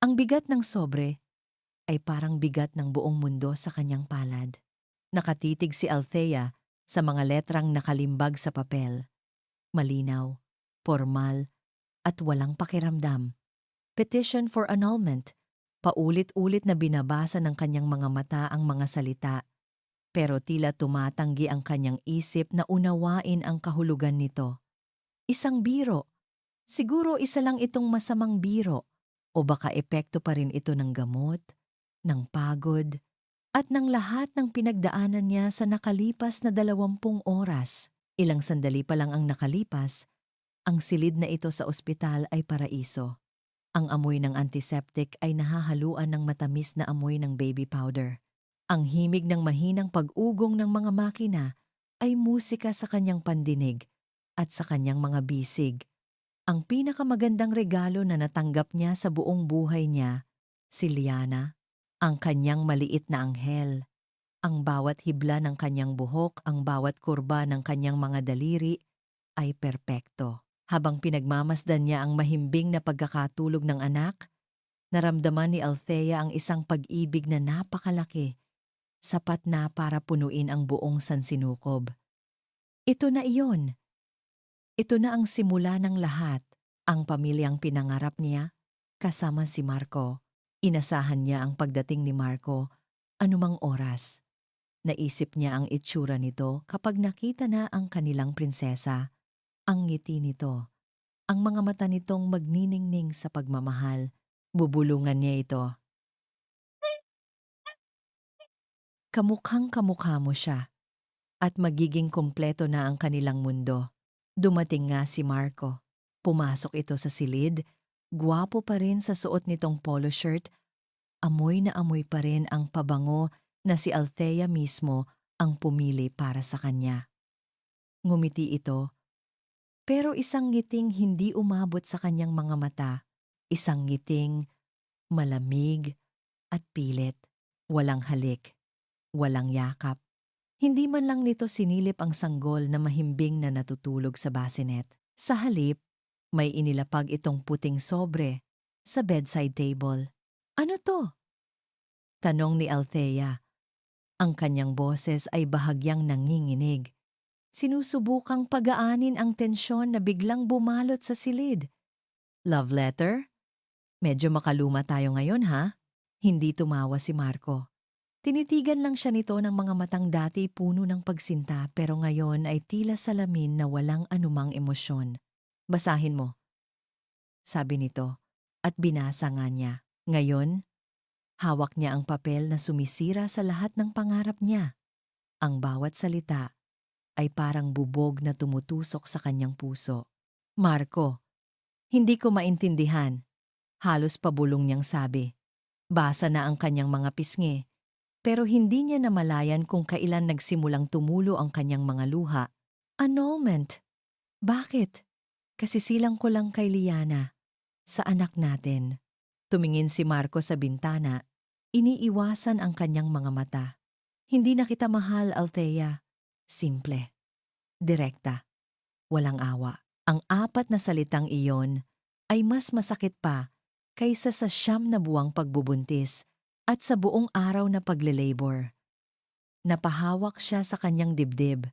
Ang bigat ng sobre ay parang bigat ng buong mundo sa kanyang palad. Nakatitig si Althea sa mga letrang nakalimbag sa papel. Malinaw, formal, at walang pakiramdam. Petition for annulment. Paulit-ulit na binabasa ng kanyang mga mata ang mga salita, pero tila tumatanggi ang kanyang isip na unawain ang kahulugan nito. Isang biro. Siguro isa lang itong masamang biro. O baka epekto pa rin ito ng gamot, ng pagod, at ng lahat ng pinagdaanan niya sa nakalipas na 20 oras. Ilang sandali pa lang ang nakalipas, ang silid na ito sa ospital ay paraiso. Ang amoy ng antiseptic ay nahahaluan ng matamis na amoy ng baby powder. Ang himig ng mahinang pag-ugong ng mga makina ay musika sa kanyang pandinig at sa kanyang mga bisig. Ang pinakamagandang regalo na natanggap niya sa buong buhay niya, si Liana, ang kanyang maliit na anghel. Ang bawat hibla ng kanyang buhok, ang bawat kurba ng kanyang mga daliri ay perpekto. Habang pinagmamasdan niya ang mahimbing na pagkakatulog ng anak, naramdaman ni Althea ang isang pag-ibig na napakalaki, sapat na para punuin ang buong sansinukob. Ito na iyon. Ito na ang simula ng lahat. Ang pamilyang pinangarap niya, kasama si Marco. Inasahan niya ang pagdating ni Marco anumang oras. Naisip niya ang itsura nito kapag nakita na ang kanilang prinsesa. Ang ngiti nito, ang mga mata nitong magniningning sa pagmamahal. Bubulungan niya ito. Kamukhang kamukha mo siya at magiging kumpleto na ang kanilang mundo. Dumating nga si Marco. Pumasok ito sa silid, gwapo pa rin sa suot nitong polo shirt, amoy na amoy pa rin ang pabango na si Althea mismo ang pumili para sa kanya. Ngumiti ito, pero isang ngiting hindi umabot sa kanyang mga mata, isang ngiting malamig at pilit, walang halik, walang yakap. Hindi man lang nito sinilip ang sanggol na mahimbing na natutulog sa bassinet. Sa halip, may inilapag itong puting sobre sa bedside table. Ano to? Tanong ni Althea. Ang kanyang boses ay bahagyang nanginginig. Sinusubukang pagaanin ang tensyon na biglang bumalot sa silid. Love letter? Medyo makaluma tayo ngayon ha? Hindi tumawa si Marco. Tinitigan lang siya nito ng mga matang dati puno ng pagsinta pero ngayon ay tila salamin na walang anumang emosyon. Basahin mo, sabi nito, at binasa nga niya. Ngayon, hawak niya ang papel na sumisira sa lahat ng pangarap niya. Ang bawat salita ay parang bubog na tumutusok sa kanyang puso. Marco, hindi ko maintindihan. Halos pabulong niyang sabi. Basa na ang kanyang mga pisngi. Pero hindi niya namalayan kung kailan nagsimulang tumulo ang kanyang mga luha. Annulment. Bakit? Kasisilang ko lang kay Liana, sa anak natin. Tumingin si Marco sa bintana. Iniiwasan ang kanyang mga mata. Hindi na kita mahal, Althea. Simple. Direkta. Walang awa. Ang apat na salitang iyon ay mas masakit pa kaysa sa 9 na buwang pagbubuntis at sa buong araw na pagle-labor. Napahawak siya sa kanyang dibdib.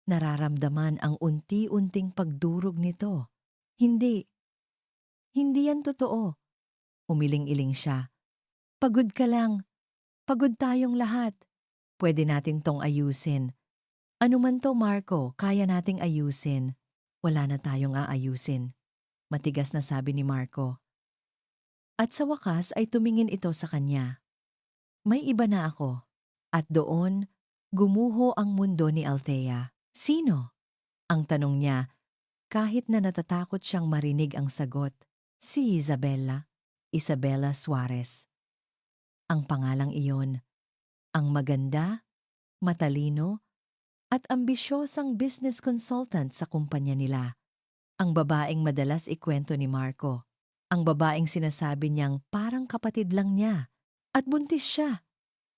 Nararamdaman ang unti-unting pagdurog nito. Hindi. Hindi yan totoo. Umiling-iling siya. Pagod ka lang. Pagod tayong lahat. Pwede natin tong ayusin. Ano man to, Marco, kaya nating ayusin. Wala na tayong aayusin. Matigas na sabi ni Marco. At sa wakas ay tumingin ito sa kanya. May iba na ako. At doon, gumuho ang mundo ni Althea. Sino? Ang tanong niya, kahit na natatakot siyang marinig ang sagot. Si Isabella. Isabella Suarez. Ang pangalang iyon. Ang maganda, matalino, at ambisyosang business consultant sa kumpanya nila. Ang babaeng madalas ikwento ni Marco. Ang babaeng sinasabi niyang parang kapatid lang niya. At buntis siya.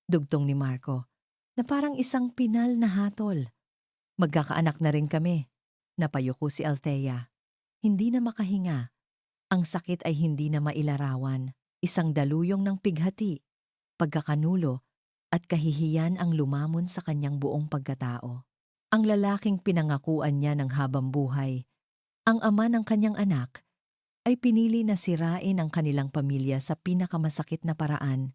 Dugtong ni Marco, na parang isang pinal na hatol. Magkakaanak na rin kami. Napayuko si Althea. Hindi na makahinga. Ang sakit ay hindi na mailarawan. Isang daluyong ng pighati, pagkakanulo, at kahihiyan ang lumamon sa kanyang buong pagkatao. Ang lalaking pinangakuan niya ng habang buhay, ang ama ng kanyang anak, ay pinili na sirain ang kanilang pamilya sa pinakamasakit na paraan,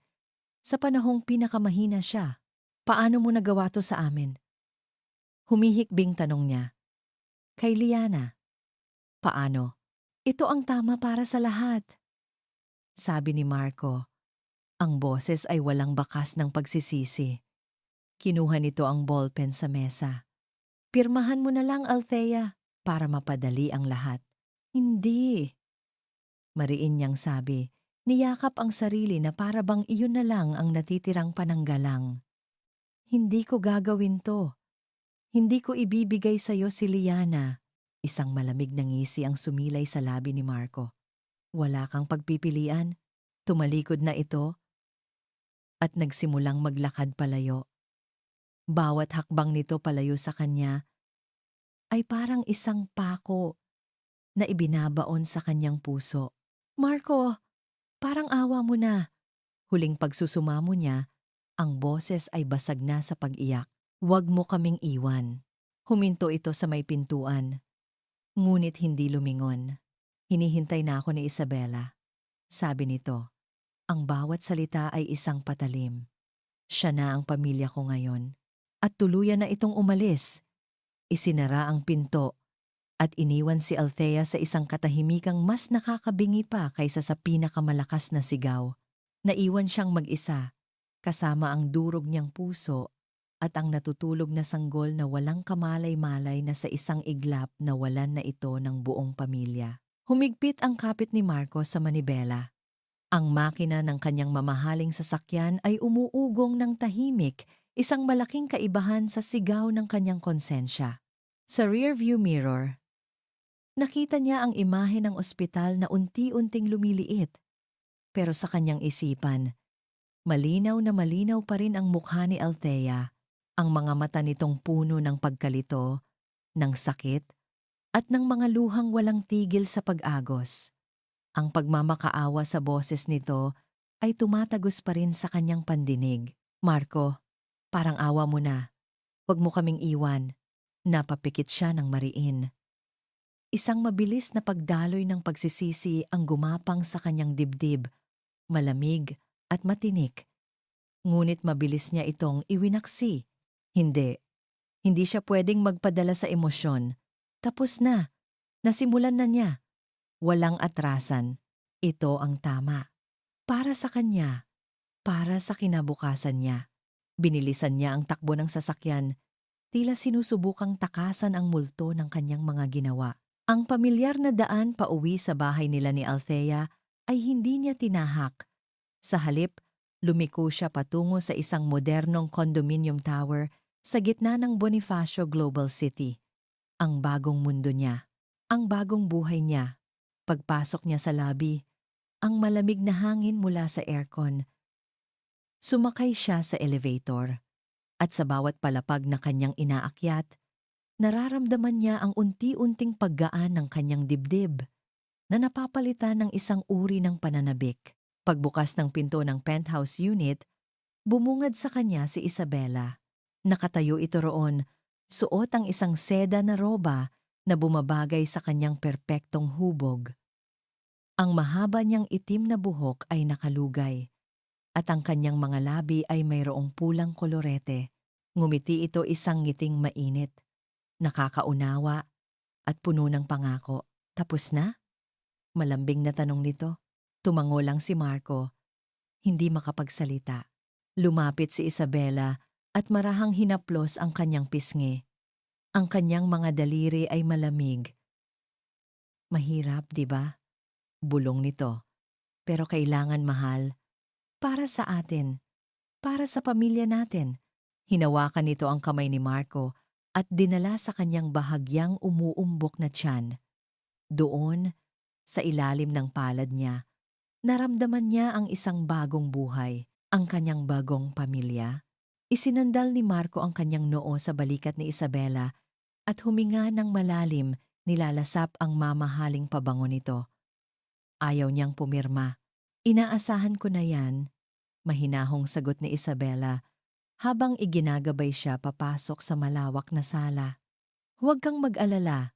sa panahong pinakamahina siya. Paano mo nagawa to sa amin? Humihikbing tanong niya. Kay Liana. Paano? Ito ang tama para sa lahat. Sabi ni Marco. Ang boses ay walang bakas ng pagsisisi. Kinuha nito ang ballpen sa mesa. Pirmahan mo na lang, Althea, para mapadali ang lahat. Hindi. Mariin niyang sabi, niyakap ang sarili na para bang iyon na lang ang natitirang pananggalang. Hindi ko gagawin to. Hindi ko ibibigay sa iyo si Liana. Isang malamig na ngisi ang sumilay sa labi ni Marco. Wala kang pagpipilian. Tumalikod na ito at nagsimulang maglakad palayo. Bawat hakbang nito palayo sa kanya ay parang isang pako na ibinabaon sa kanyang puso. Marco, parang awa mo na. Huling pagsusumamo niya, ang boses ay basag na sa pag-iyak. Huwag mo kaming iwan. Huminto ito sa may pintuan. Ngunit hindi lumingon. Hinihintay na ako ni Isabela. Sabi nito, ang bawat salita ay isang patalim. Siya na ang pamilya ko ngayon. At tuluyan na itong umalis. Isinara ang pinto at iniwan si Althea sa isang katahimikang mas nakakabingi pa kaysa sa pinakamalakas na sigaw. Naiwan siyang mag-isa, kasama ang durog niyang puso at ang natutulog na sanggol na walang kamalay-malay na sa isang iglap na walan na ito ng buong pamilya. Humigpit ang kapit ni Marco sa manibela. Ang makina ng kanyang mamahaling sasakyan ay umuugong ng tahimik, isang malaking kaibahan sa sigaw ng kanyang konsensya. Sa rearview mirror, nakita niya ang imahe ng ospital na unti-unting lumiliit. Pero sa kanyang isipan, malinaw na malinaw pa rin ang mukha ni Althea, ang mga mata nitong puno ng pagkalito, ng sakit, at ng mga luhang walang tigil sa pag-agos. Ang pagmamakaawa sa boses nito ay tumatagos pa rin sa kanyang pandinig. Marco, parang awa mo na. Huwag mo kaming iwan. Napapikit siya ng mariin. Isang mabilis na pagdaloy ng pagsisisi ang gumapang sa kanyang dibdib, malamig at matinik. Ngunit mabilis niya itong iwinaksi. Hindi siya pwedeng magpadala sa emosyon. Tapos na. Nasimulan na niya. Walang atrasan. Ito ang tama. Para sa kanya. Para sa kinabukasan niya. Binilisan niya ang takbo ng sasakyan. Tila sinusubukang takasan ang multo ng kanyang mga ginawa. Ang pamilyar na daan pauwi sa bahay nila ni Althea ay hindi niya tinahak. Sa halip, lumiko siya patungo sa isang modernong condominium tower sa gitna ng Bonifacio Global City. Ang bagong mundo niya. Ang bagong buhay niya. Pagpasok niya sa lobby, ang malamig na hangin mula sa aircon. Sumakay siya sa elevator. At sa bawat palapag na kanyang inaakyat, nararamdaman niya ang unti-unting paggaan ng kanyang dibdib na napapalitan ng isang uri ng pananabik. Pagbukas ng pinto ng penthouse unit, bumungad sa kanya si Isabela. Nakatayo ito roon, suot ang isang seda na roba na bumabagay sa kanyang perpektong hubog. Ang mahaba niyang itim na buhok ay nakalugay, at ang kanyang mga labi ay mayroong pulang kolorete. Ngumiti ito isang ngiting mainit, nakakaunawa, at puno ng pangako. Tapos na? Malambing na tanong nito. Tumango lang si Marco, hindi makapagsalita. Lumapit si Isabela at marahang hinaplos ang kanyang pisngi. Ang kanyang mga daliri ay malamig. Mahirap, di ba? Bulong nito. Pero kailangan, mahal. Para sa atin. Para sa pamilya natin. Hinawakan nito ang kamay ni Marco at dinala sa kanyang bahagyang umuumbok na tiyan. Doon, sa ilalim ng palad niya, naramdaman niya ang isang bagong buhay, ang kanyang bagong pamilya. Isinandal ni Marco ang kanyang noo sa balikat ni Isabela at huminga ng malalim, nilalasap ang mamahaling pabango nito. Ayaw niyang pumirma. Inaasahan ko na yan, mahinahong sagot ni Isabela habang iginagabay siya papasok sa malawak na sala. Huwag kang mag-alala.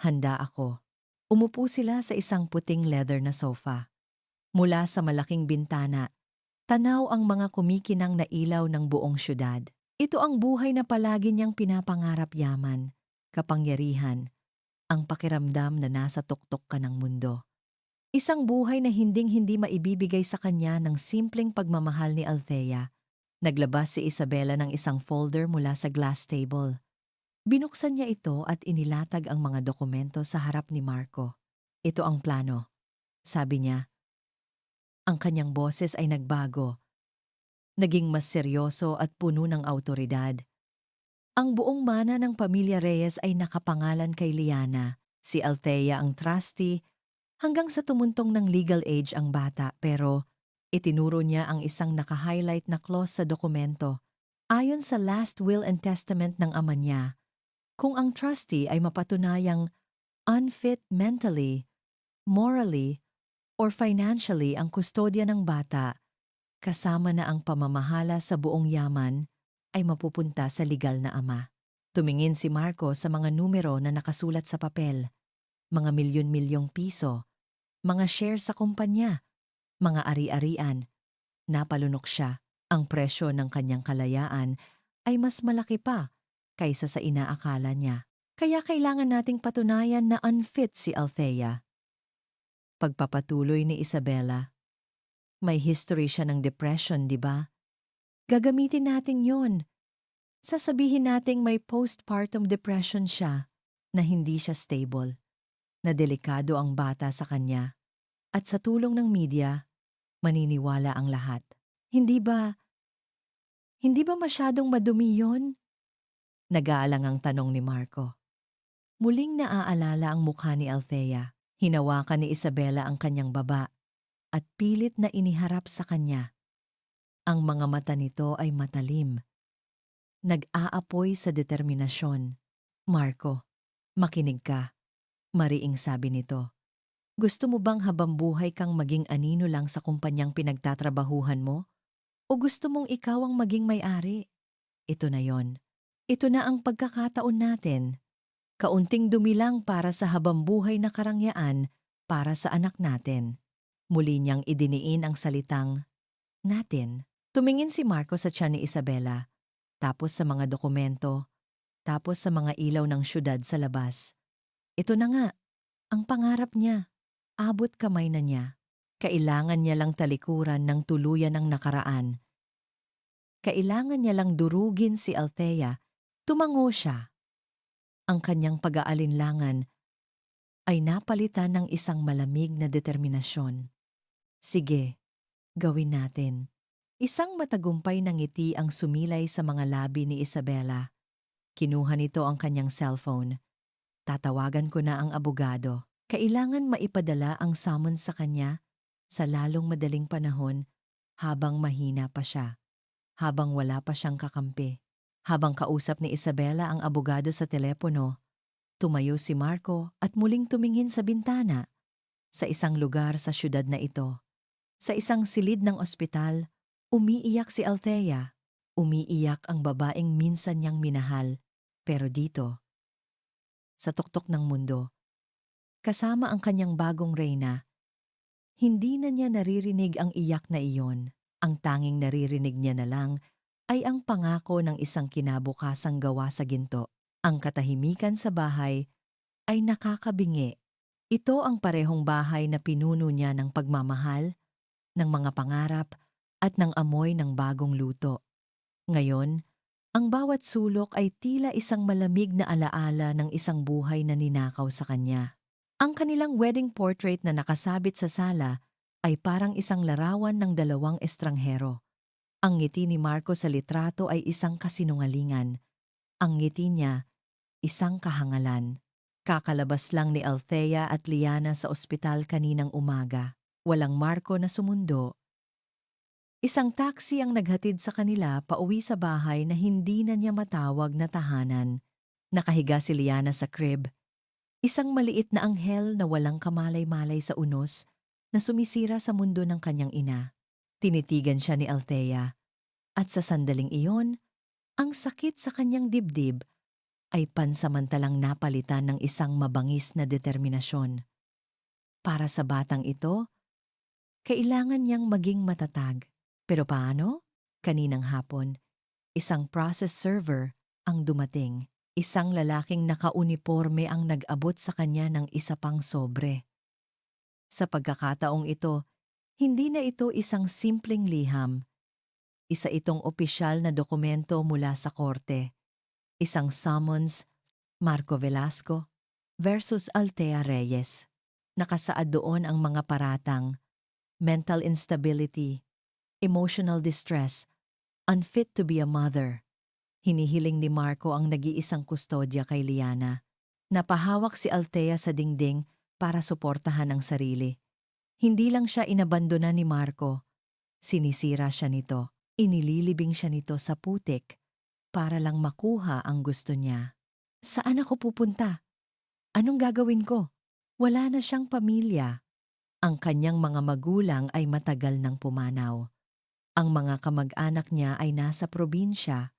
Handa ako. Umupo sila sa isang puting leather na sofa. Mula sa malaking bintana, tanaw ang mga kumikinang na ilaw ng buong syudad. Ito ang buhay na palagi niyang pinapangarap, yaman, kapangyarihan, ang pakiramdam na nasa tuktok ka ng mundo. Isang buhay na hinding-hindi maibibigay sa kanya ng simpleng pagmamahal ni Althea. Naglabas si Isabela ng isang folder mula sa glass table. Binuksan niya ito at inilatag ang mga dokumento sa harap ni Marco. Ito ang plano, sabi niya. Ang kanyang boses ay nagbago. Naging mas seryoso at puno ng awtoridad. Ang buong mana ng pamilya Reyes ay nakapangalan kay Liana. Si Althea ang trustee, hanggang sa tumuntong ng legal age ang bata, pero itinuro niya ang isang naka-highlight na clause sa dokumento. Ayon sa last will and testament ng ama niya, kung ang trustee ay mapatunayang unfit mentally, morally, or financially ang kustodya ng bata, kasama na ang pamamahala sa buong yaman, ay mapupunta sa legal na ama. Tumingin si Marco sa mga numero na nakasulat sa papel. Mga milyon-milyong piso, mga shares sa kumpanya, mga ari-arian. Napalunok siya. Ang presyo ng kanyang kalayaan ay mas malaki pa kaysa sa inaakala niya. Kaya kailangan nating patunayan na unfit si Althea. Pagpapatuloy ni Isabela. May history siya ng depression, di ba? Gagamitin natin yon. Sasabihin nating may postpartum depression siya, na hindi siya stable, na delikado ang bata sa kanya. At sa tulong ng media, maniniwala ang lahat. Hindi ba masyadong madumi yon? Nag-aalangang tanong ni Marco. Muling naaalala ang mukha ni Althea. Hinawakan ni Isabela ang kanyang baba at pilit na iniharap sa kanya. Ang mga mata nito ay matalim. Nag-aapoy sa determinasyon. Marco, makinig ka. Mariing sabi nito. Gusto mo bang habang buhay kang maging anino lang sa kumpanyang pinagtatrabahuhan mo? O gusto mong ikaw ang maging may-ari? Ito na yon. Ito na ang pagkakataon natin. Kaunting dumi lang para sa habambuhay na karangyaan para sa anak natin. Muli niyang idiniin ang salitang natin. Tumingin si Marco sa tiyan ni Isabela, tapos sa mga dokumento, tapos sa mga ilaw ng syudad sa labas. Ito na nga, ang pangarap niya. Abot kamay na niya. Kailangan niya lang talikuran ng tuluyan ng nakaraan. Kailangan niya lang durugin si Althea. Tumango siya. Ang kanyang pag-aalinlangan ay napalitan ng isang malamig na determinasyon. Sige, gawin natin. Isang matagumpay na ngiti ang sumilay sa mga labi ni Isabela. Kinuha nito ang kanyang cellphone. Tatawagan ko na ang abogado. Kailangan maipadala ang summons sa kanya sa lalong madaling panahon habang mahina pa siya, habang wala pa siyang kakampi. Habang kausap ni Isabela ang abogado sa telepono, tumayo si Marco at muling tumingin sa bintana. Sa isang lugar sa syudad na ito, sa isang silid ng ospital, umiiyak si Althea. Umiiyak ang babaeng minsan niyang minahal. Pero dito, sa tuktok ng mundo, kasama ang kanyang bagong reyna, hindi na niya naririnig ang iyak na iyon. Ang tanging naririnig niya na lang ay ang pangako ng isang kinabukasang gawa sa ginto. Ang katahimikan sa bahay ay nakakabingi. Ito ang parehong bahay na pinuno niya ng pagmamahal, ng mga pangarap, at ng amoy ng bagong luto. Ngayon, ang bawat sulok ay tila isang malamig na alaala ng isang buhay na ninakaw sa kanya. Ang kanilang wedding portrait na nakasabit sa sala ay parang isang larawan ng dalawang estranghero. Ang ngiti ni Marco sa litrato ay isang kasinungalingan. Ang ngiti niya, isang kahangalan. Kakalabas lang ni Althea at Liana sa ospital kaninang umaga. Walang Marco na sumundo. Isang taxi ang naghatid sa kanila pauwi sa bahay na hindi na niya matawag na tahanan. Nakahiga si Liana sa crib. Isang maliit na anghel na walang kamalay-malay sa unos na sumisira sa mundo ng kanyang ina. Tinitigan siya ni Althea at sa sandaling iyon, ang sakit sa kanyang dibdib ay pansamantalang napalitan ng isang mabangis na determinasyon. Para sa batang ito, kailangan niyang maging matatag. Pero paano? Kaninang hapon, isang process server ang dumating. Isang lalaking nakauniporme ang nag-abot sa kanya ng isa pang sobre. Sa pagkakataong ito, hindi na ito isang simpleng liham. Isa itong opisyal na dokumento mula sa korte. Isang summons, Marco Velasco versus Althea Reyes. Nakasaad doon ang mga paratang, mental instability, emotional distress, unfit to be a mother. Hinihiling ni Marco ang nag-iisang kustodya kay Liana. Napahawak si Althea sa dingding para suportahan ang sarili. Hindi lang siya inabandona ni Marco. Sinisira siya nito. Inililibing siya nito sa putik para lang makuha ang gusto niya. Saan ako pupunta? Anong gagawin ko? Wala na siyang pamilya. Ang kanyang mga magulang ay matagal nang pumanaw. Ang mga kamag-anak niya ay nasa probinsya.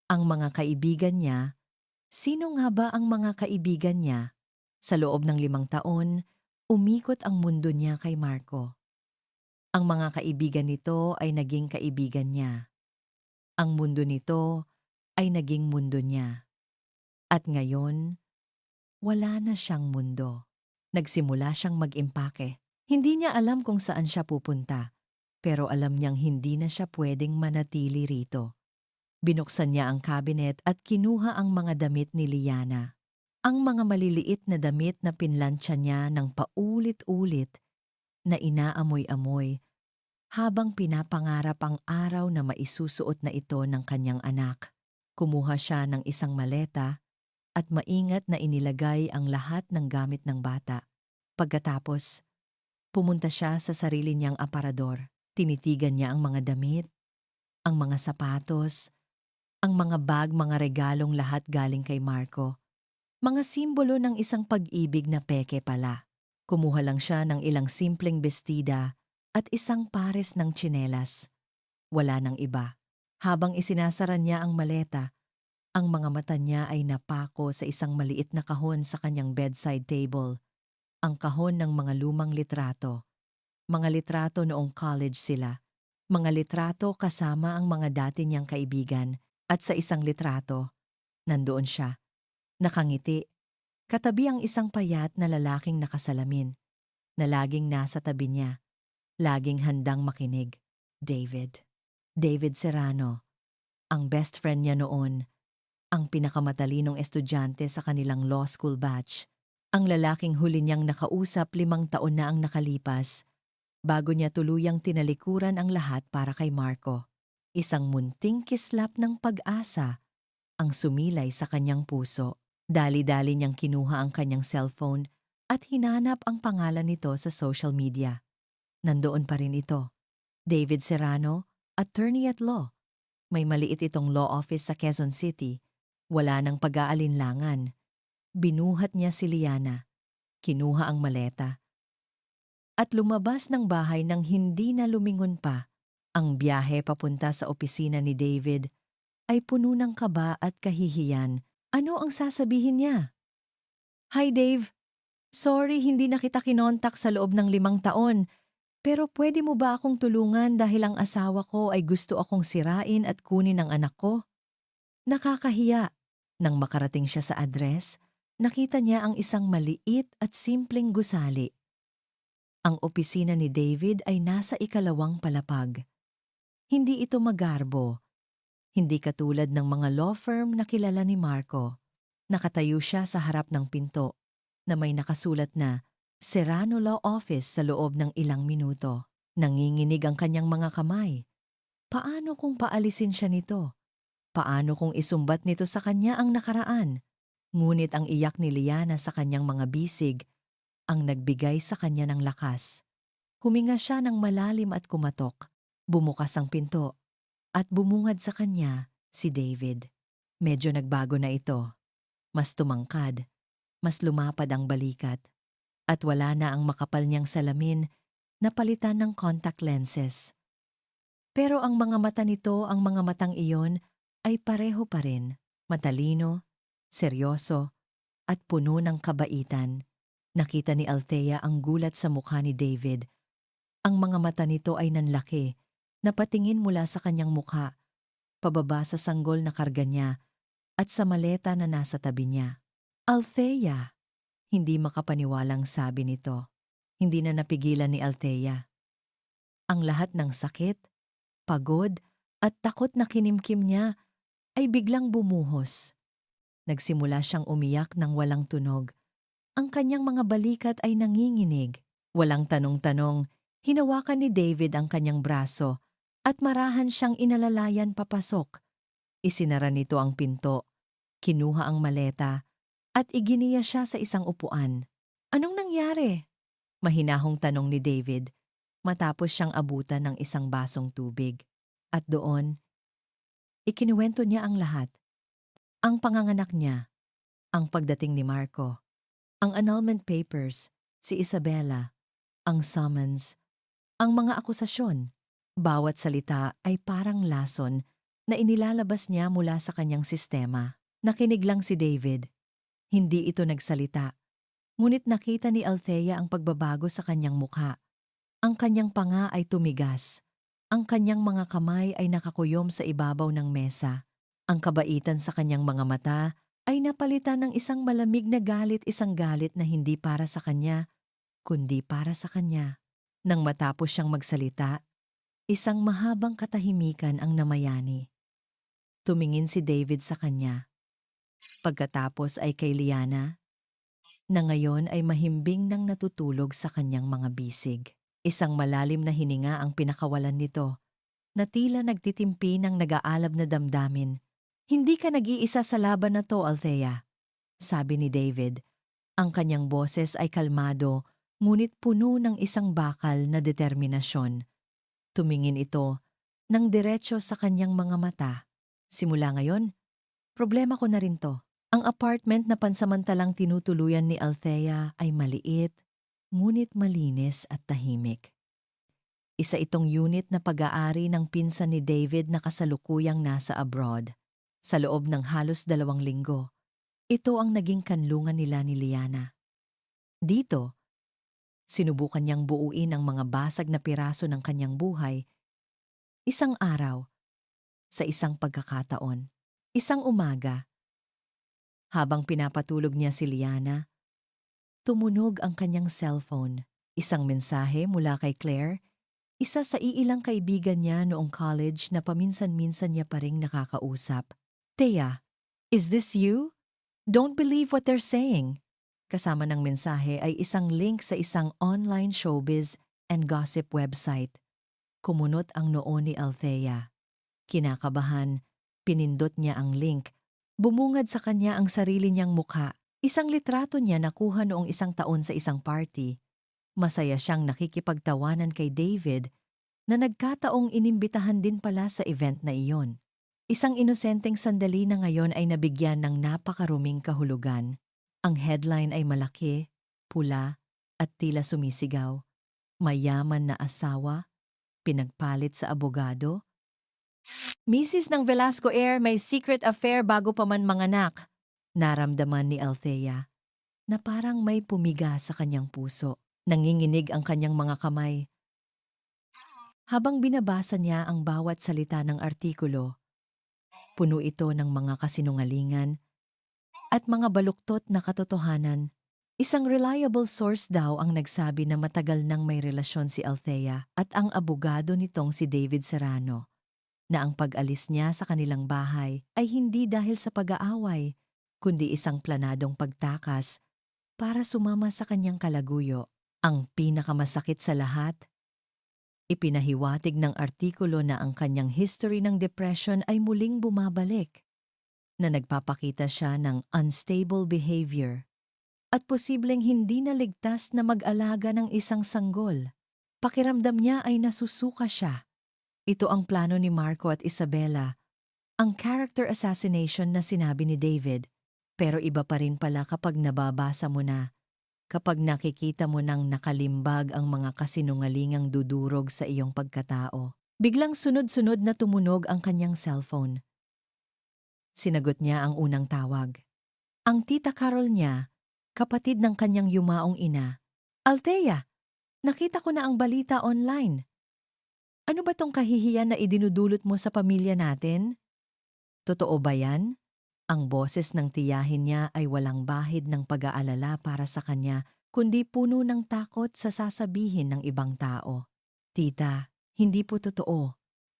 Ang mga kaibigan niya, sino nga ba ang mga kaibigan niya? Sa loob ng 5 taon, umikot ang mundo niya kay Marco. Ang mga kaibigan nito ay naging kaibigan niya. Ang mundo nito ay naging mundo niya. At ngayon, wala na siyang mundo. Nagsimula siyang mag-impake. Hindi niya alam kung saan siya pupunta, pero alam niyang hindi na siya pwedeng manatili rito. Binuksan niya ang cabinet at kinuha ang mga damit ni Liana. Ang mga maliliit na damit na pinlansya niya ng paulit-ulit na inaamoy-amoy habang pinapangarap ang araw na maisusuot na ito ng kanyang anak. Kumuha siya ng isang maleta at maingat na inilagay ang lahat ng gamit ng bata. Pagkatapos, pumunta siya sa sarili niyang aparador. Tinitigan niya ang mga damit, ang mga sapatos, ang mga bag, mga regalong lahat galing kay Marco. Mga simbolo ng isang pag-ibig na peke pala. Kumuha lang siya ng ilang simpleng bestida at isang pares ng tsinelas. Wala nang iba. Habang isinasara niya ang maleta, ang mga mata niya ay napako sa isang maliit na kahon sa kanyang bedside table. Ang kahon ng mga lumang litrato. Mga litrato noong college sila. Mga litrato kasama ang mga dati niyang kaibigan. At sa isang litrato, nandoon siya. Nakangiti. Katabi ang isang payat na lalaking nakasalamin, na laging nasa tabi niya, laging handang makinig. David. David Serrano. Ang best friend niya noon. Ang pinakamatalinong estudyante sa kanilang law school batch. Ang lalaking huli niyang nakausap 5 taon na ang nakalipas, bago niya tuluyang tinalikuran ang lahat para kay Marco. Isang munting kislap ng pag-asa ang sumilay sa kanyang puso. Dali-dali niyang kinuha ang kanyang cellphone at hinanap ang pangalan nito sa social media. Nandoon pa rin ito. David Serrano, attorney at law. May maliit itong law office sa Quezon City. Wala nang pag-aalinlangan. Binuhat niya si Liana. Kinuha ang maleta. At lumabas ng bahay nang hindi na lumingon pa. Ang biyahe papunta sa opisina ni David ay puno ng kaba at kahihiyan. Ano ang sasabihin niya? Hi Dave, sorry hindi na kita kinontak sa loob ng 5 taon, pero pwede mo ba akong tulungan dahil ang asawa ko ay gusto akong sirain at kunin ang anak ko? Nakakahiya. Nang makarating siya sa address, nakita niya ang isang maliit at simpleng gusali. Ang opisina ni David ay nasa 2nd palapag. Hindi ito magarbo. Hindi katulad ng mga law firm na kilala ni Marco. Nakatayo siya sa harap ng pinto na may nakasulat na Serrano Law Office sa loob ng ilang minuto. Nanginginig ang kanyang mga kamay. Paano kung paalisin siya nito? Paano kung isumbat nito sa kanya ang nakaraan? Ngunit ang iyak ni Liana sa kanyang mga bisig ang nagbigay sa kanya ng lakas. Huminga siya ng malalim at kumatok. Bumukas ang pinto. At bumungad sa kanya si David. Medyo nagbago na ito. Mas tumangkad, mas lumapad ang balikat. At wala na ang makapal niyang salamin napalitan ng contact lenses. Pero ang mga mata nito, ang mga matang iyon, ay pareho pa rin, matalino, seryoso, at puno ng kabaitan. Nakita ni Althea ang gulat sa mukha ni David. Ang mga mata nito ay nanlaki, napatingin mula sa kanyang mukha, pababa sa sanggol na karga niya, at sa maleta na nasa tabi niya. Althea! Hindi makapaniwalang sabi nito. Hindi na napigilan ni Althea. Ang lahat ng sakit, pagod, at takot na kinimkim niya ay biglang bumuhos. Nagsimula siyang umiyak ng walang tunog. Ang kanyang mga balikat ay nanginginig. Walang tanong-tanong, hinawakan ni David ang kanyang braso at marahan siyang inalalayan papasok. Isinara nito ang pinto, kinuha ang maleta, at iginiya siya sa isang upuan. Anong nangyari? Mahinahong tanong ni David matapos siyang abutan ng isang basong tubig. At doon, ikinuwento niya ang lahat. Ang panganganak niya, ang pagdating ni Marco, ang annulment papers, si Isabella, ang summons, ang mga akusasyon. Bawat salita ay parang lason na inilalabas niya mula sa kanyang sistema. Nakinig lang si David. Hindi ito nagsalita. Ngunit nakita ni Althea ang pagbabago sa kanyang mukha. Ang kanyang panga ay tumigas. Ang kanyang mga kamay ay nakakuyom sa ibabaw ng mesa. Ang kabaitan sa kanyang mga mata ay napalitan ng isang malamig na galit, isang galit na hindi para sa kanya, kundi para sa kanya. Nang matapos siyang magsalita, isang mahabang katahimikan ang namayani. Tumingin si David sa kanya. Pagkatapos ay kay Liana, na ngayon ay mahimbing nang natutulog sa kanyang mga bisig. Isang malalim na hininga ang pinakawalan nito, na tila nagtitimpi ng nag-aalab na damdamin. Hindi ka nag-iisa sa laban na to, Althea, sabi ni David. Ang kanyang boses ay kalmado, ngunit puno ng isang bakal na determinasyon. Tumingin ito ng diretso sa kanyang mga mata. Simula ngayon, problema ko na rin to. Ang apartment na pansamantalang tinutuluyan ni Althea ay maliit, ngunit malinis at tahimik. Isa itong unit na pag-aari ng pinsan ni David na kasalukuyang nasa abroad. Sa loob ng halos 2 linggo, ito ang naging kanlungan nila ni Liana. Dito, sinubukan niyang buuin ang mga basag na piraso ng kanyang buhay. Isang araw, sa isang pagkakataon, isang umaga, habang pinapatulog niya si Liana, tumunog ang kanyang cellphone. Isang mensahe mula kay Claire, isa sa iilang kaibigan niya noong college na paminsan-minsan niya pa ring nakakausap. Thea, is this you? Don't believe what they're saying. Kasama ng mensahe ay isang link sa isang online showbiz and gossip website. Kumunot ang noo ni Althea. Kinakabahan, pinindot niya ang link. Bumungad sa kanya ang sarili niyang mukha. Isang litrato niya nakuha noong 1 taon sa isang party. Masaya siyang nakikipagtawanan kay David na nagkataong inimbitahan din pala sa event na iyon. Isang inosenteng sandali na ngayon ay nabigyan ng napakaruming kahulugan. Ang headline ay malaki, pula, at tila sumisigaw. Mayaman na asawa, pinagpalit sa abogado. Mrs. ng Velasco Air may secret affair bago pa man manganak. Naramdaman ni Althea na parang may pumiga sa kanyang puso. Nanginginig ang kanyang mga kamay. Habang binabasa niya ang bawat salita ng artikulo, puno ito ng mga kasinungalingan at mga baluktot na katotohanan. Isang reliable source daw ang nagsabi na matagal nang may relasyon si Althea at ang abogado nitong si David Serrano, na ang pag-alis niya sa kanilang bahay ay hindi dahil sa pag-aaway, kundi isang planadong pagtakas para sumama sa kanyang kalaguyo. Ang pinakamasakit sa lahat, ipinahiwatig ng artikulo na ang kanyang history ng depression ay muling bumabalik, na nagpapakita siya ng unstable behavior at posibleng hindi na ligtas na mag-alaga ng isang sanggol. Pakiramdam niya ay nasusuka siya. Ito ang plano ni Marco at Isabella, ang character assassination na sinabi ni David. Pero iba pa rin pala kapag nababasa mo na Kapag nakikita mo nang nakalimbag ang mga kasinungalingang dudurog sa iyong pagkatao, biglang sunod-sunod na tumunog ang kanyang cellphone. Sinagot niya ang unang tawag. Ang tita Carol niya, kapatid ng kanyang yumaong ina. Althea, nakita ko na ang balita online. Ano ba tong kahihiyan na idinudulot mo sa pamilya natin? Totoo ba yan? Ang boses ng tiyahin niya ay walang bahid ng pag-aalala para sa kanya, kundi puno ng takot sa sasabihin ng ibang tao. Tita, hindi po totoo.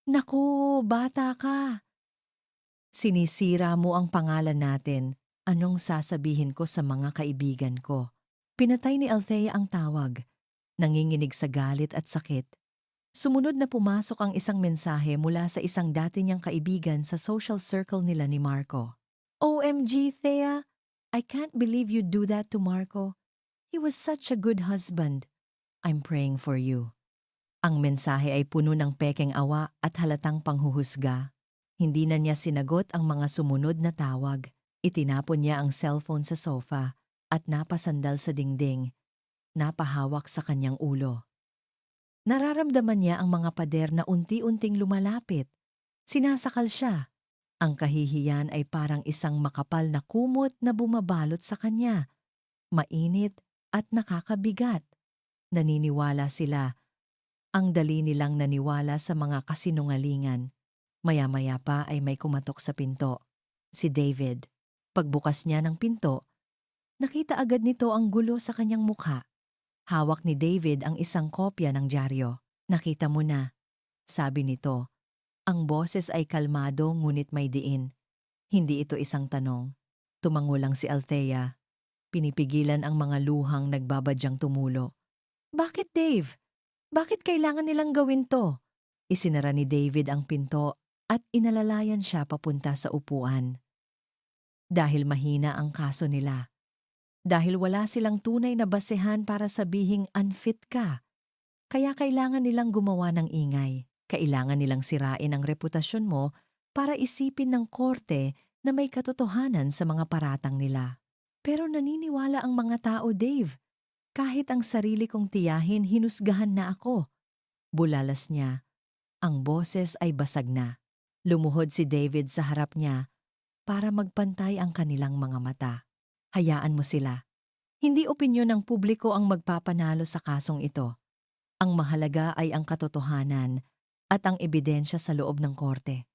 Naku, bata ka. Sinisira mo ang pangalan natin. Anong sasabihin ko sa mga kaibigan ko? Pinatay ni Althea ang tawag. Nanginginig sa galit at sakit. Sumunod na pumasok ang isang mensahe mula sa isang dati niyang kaibigan sa social circle nila ni Marco. OMG, Thea! I can't believe you do that to Marco. He was such a good husband. I'm praying for you. Ang mensahe ay puno ng pekeng awa at halatang panghuhusga. Hindi na niya sinagot ang mga sumunod na tawag. Itinapon niya ang cellphone sa sofa at napasandal sa dingding. Napahawak sa kanyang ulo. Nararamdaman niya ang mga pader na unti-unting lumalapit. Sinasakal siya. Ang kahihiyan ay parang isang makapal na kumot na bumabalot sa kanya. Mainit at nakakabigat. Naniniwala sila. Ang dali nilang naniwala sa mga kasinungalingan. Maya-maya pa ay may kumatok sa pinto. Si David. Pagbukas niya ng pinto, nakita agad nito ang gulo sa kanyang mukha. Hawak ni David ang isang kopya ng dyaryo. Nakita mo na, sabi nito. Ang boses ay kalmado ngunit may diin. Hindi ito isang tanong. Tumango lang si Althea. Pinipigilan ang mga luhang nagbabadyang tumulo. Bakit, Dave? Bakit kailangan nilang gawin to? Isinara ni David ang pinto at inalalayan siya papunta sa upuan. Dahil mahina ang kaso nila. Dahil wala silang tunay na basehan para sabihing unfit ka. Kaya kailangan nilang gumawa ng ingay. Kailangan nilang sirain ang reputasyon mo para isipin ng korte na may katotohanan sa mga paratang nila. Pero naniniwala ang mga tao, Dave. Kahit ang sarili kong tiyahin, hinusgahan na ako. Bulalas niya. Ang boses ay basag na. Lumuhod si David sa harap niya para magpantay ang kanilang mga mata. Hayaan mo sila. Hindi opinyon ng publiko ang magpapanalo sa kasong ito. Ang mahalaga ay ang katotohanan at ang ebidensya sa loob ng korte.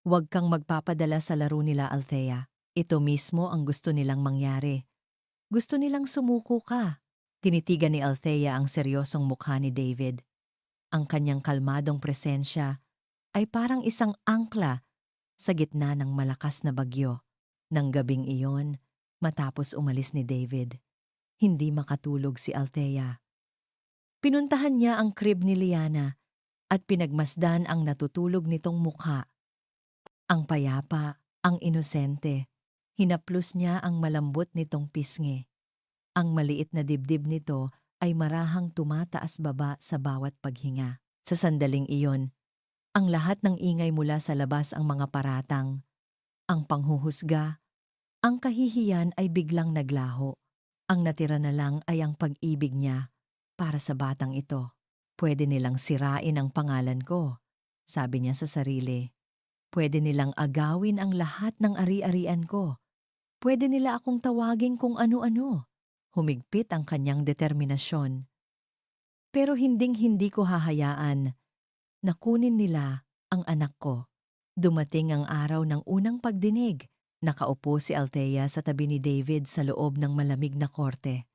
Huwag kang magpapadala sa laro nila, Althea. Ito mismo ang gusto nilang mangyari. Gusto nilang sumuko ka. Tinitigan ni Althea ang seryosong mukha ni David. Ang kanyang kalmadong presensya ay parang isang angkla sa gitna ng malakas na bagyo. Nang gabing iyon, matapos umalis ni David, hindi makatulog si Althea. Pinuntahan niya ang crib ni Liana at pinagmasdan ang natutulog nitong mukha. Ang payapa, ang inosente. Hinaplos niya ang malambot nitong pisngi. Ang maliit na dibdib nito ay marahang tumataas baba sa bawat paghinga. Sa sandaling iyon, ang lahat ng ingay mula sa labas ang mga paratang, ang panghuhusga, ang kahihiyan ay biglang naglaho. Ang natira na lang ay ang pag-ibig niya para sa batang ito. Pwede nilang sirain ang pangalan ko, sabi niya sa sarili. Pwede nilang agawin ang lahat ng ari-arian ko. Pwede nila akong tawagin kung ano-ano. Humigpit ang kanyang determinasyon. Pero hinding-hindi ko hahayaan na kunin nila ang anak ko. Dumating ang araw ng unang pagdinig. Nakaupo si Althea sa tabi ni David sa loob ng malamig na korte.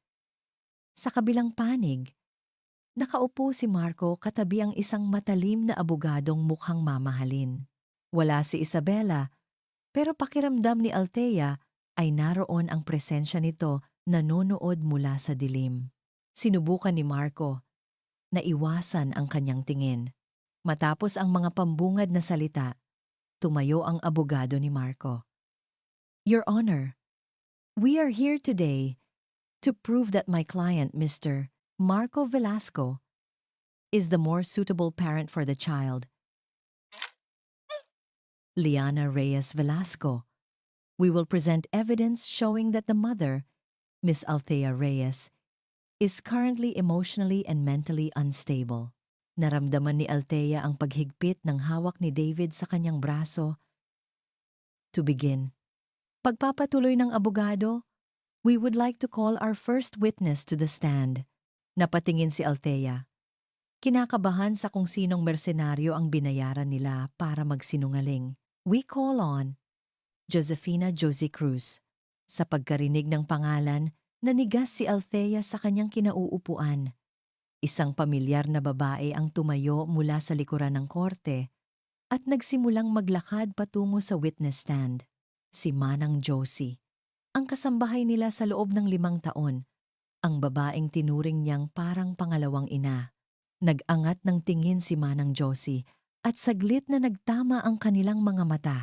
Sa kabilang panig, nakaupo si Marco katabi ang isang matalim na abogadong mukhang mamahalin. Wala si Isabela, pero pakiramdam ni Althea ay naroon ang presensya nito nanonood mula sa dilim. Sinubukan ni Marco na iwasan ang kanyang tingin. Matapos ang mga pambungad na salita, tumayo ang abogado ni Marco. Your Honor, we are here today to prove that my client, Mr. Marco Velasco, is the more suitable parent for the child, Liana Reyes Velasco. We will present evidence showing that the mother, Miss Althea Reyes, is currently emotionally and mentally unstable. Naramdaman ni Althea ang paghigpit ng hawak ni David sa kanyang braso. To begin. Pagpapatuloy ng abogado, we would like to call our first witness to the stand. Napatingin si Althea. Kinakabahan sa kung sinong mersenaryo ang binayaran nila para magsinungaling. We call on Josefina Josie Cruz. Sa pagkarinig ng pangalan, nanigas si Althea sa kanyang kinauupuan. Isang pamilyar na babae ang tumayo mula sa likuran ng korte at nagsimulang maglakad patungo sa witness stand. Si Manang Josie. Ang kasambahay nila sa loob ng 5 taon. Ang babaeng tinuring niyang parang pangalawang ina. Nag-angat ng tingin si Manang Josie at saglit na nagtama ang kanilang mga mata.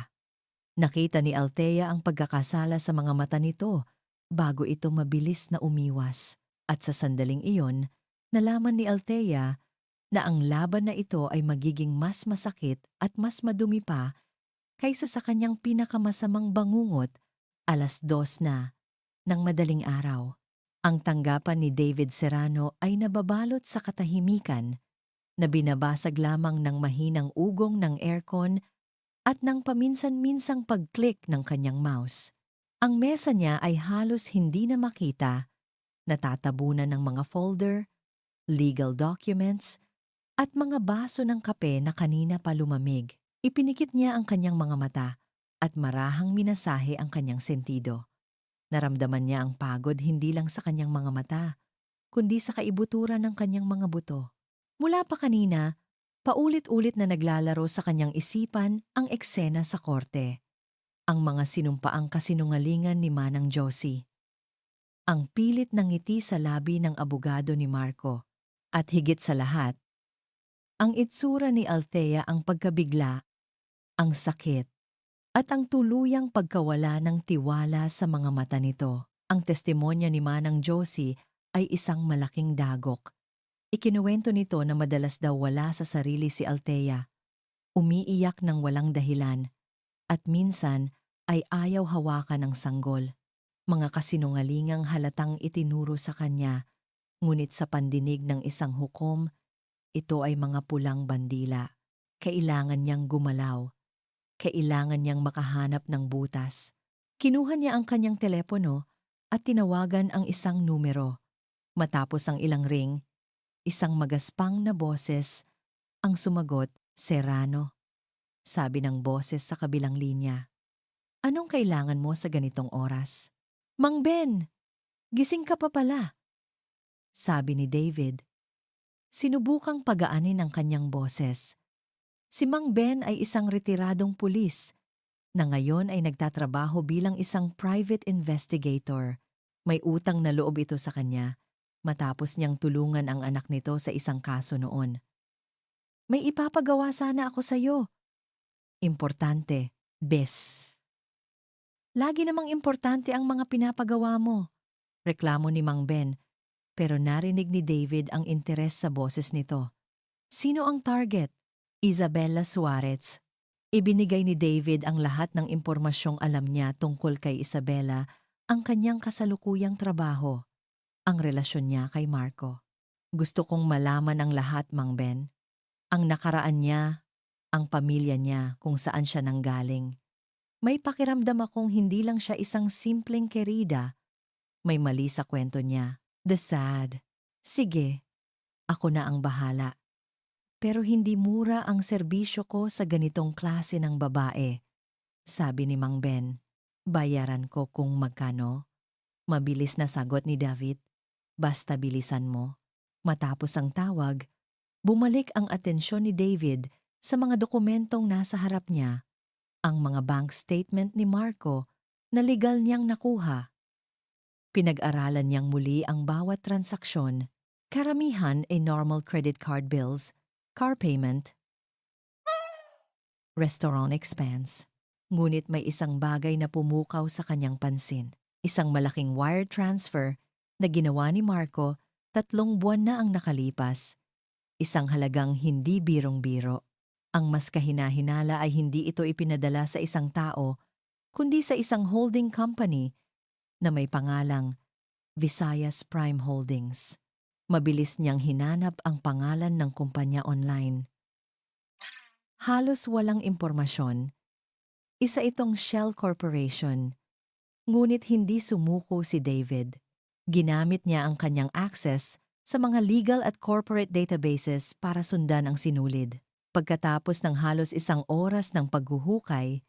Nakita ni Althea ang pagkakasala sa mga mata nito bago ito mabilis na umiwas. At sa sandaling iyon, nalaman ni Althea na ang laban na ito ay magiging mas masakit at mas madumi pa kaysa sa kanyang pinakamasamang bangungot, 2:00 na ng madaling araw. Ang tanggapan ni David Serrano ay nababalot sa katahimikan na binabasag lamang ng mahinang ugong ng aircon at ng paminsan-minsang pag-click ng kanyang mouse. Ang mesa niya ay halos hindi na makita, natatabunan ng mga folder, legal documents, at mga baso ng kape na kanina pa lumamig. Ipinikit niya ang kanyang mga mata at marahang minasahe ang kanyang sentido. Naramdaman niya ang pagod hindi lang sa kanyang mga mata, kundi sa kaibuturan ng kanyang mga buto. Mula pa kanina, paulit-ulit na naglalaro sa kanyang isipan ang eksena sa korte. Ang mga sinumpaang kasinungalingan ni Manang Josie. Ang pilit ng ngiti sa labi ng abogado ni Marco. At higit sa lahat, ang itsura ni Althea ang pagkabigla, ang sakit, at ang tuluyang pagkawala ng tiwala sa mga mata nito. Ang testimonya ni Manang Josie ay isang malaking dagok. Ikinuwento nito na madalas daw wala sa sarili si Althea, umiiyak ng walang dahilan, at minsan ay ayaw hawakan ng sanggol. Mga kasinungalingang halatang itinuro sa kanya, ngunit sa pandinig ng isang hukom, ito ay mga pulang bandila. Kailangan niyang gumalaw. Kailangan niyang makahanap ng butas. Kinuha niya ang kanyang telepono at tinawagan ang isang numero. Matapos ang ilang ring, isang magaspang na boses ang sumagot, "Serrano." Sabi ng boses sa kabilang linya. "Anong kailangan mo sa ganitong oras?" "Mang Ben, gising ka pa pala," sabi ni David. Sinubukang pagaanin ang kanyang boses. Si Mang Ben ay isang retiradong pulis na ngayon ay nagtatrabaho bilang isang private investigator. May utang na loob ito sa kanya matapos niyang tulungan ang anak nito sa isang kaso noon. "May ipapagawa sana ako sa'yo." "Importante, bes." "Lagi namang importante ang mga pinapagawa mo," reklamo ni Mang Ben, pero narinig ni David ang interes sa boses nito. "Sino ang target?" "Isabella Suarez." Ibinigay ni David ang lahat ng impormasyong alam niya tungkol kay Isabella, ang kanyang kasalukuyang trabaho, ang relasyon niya kay Marco. "Gusto kong malaman ang lahat, Mang Ben. Ang nakaraan niya, ang pamilya niya, kung saan siya nanggaling. May pakiramdam akong hindi lang siya isang simpleng kerida. May mali sa kwento niya. The sad." "Sige, ako na ang bahala. Pero hindi mura ang serbisyo ko sa ganitong klase ng babae," sabi ni Mang Ben. "Bayaran ko kung magkano." Mabilis na sagot ni David. "Basta bilisan mo." Matapos ang tawag, bumalik ang atensyon ni David sa mga dokumentong nasa harap niya. Ang mga bank statement ni Marco na legal niyang nakuha. Pinag-aralan niyang muli ang bawat transaksyon, karamihan ay normal credit card bills, car payment, restaurant expense. Ngunit may isang bagay na pumukaw sa kanyang pansin. Isang malaking wire transfer na ginawa ni Marco 3 buwan na ang nakalipas. Isang halagang hindi birong-biro. Ang mas kahinahinala ay hindi ito ipinadala sa isang tao, kundi sa isang holding company na may pangalang Visayas Prime Holdings. Mabilis niyang hinanap ang pangalan ng kumpanya online. Halos walang impormasyon. Isa itong Shell Corporation. Ngunit hindi sumuko si David. Ginamit niya ang kanyang access sa mga legal at corporate databases para sundan ang sinulid. Pagkatapos ng halos 1 oras ng paghuhukay,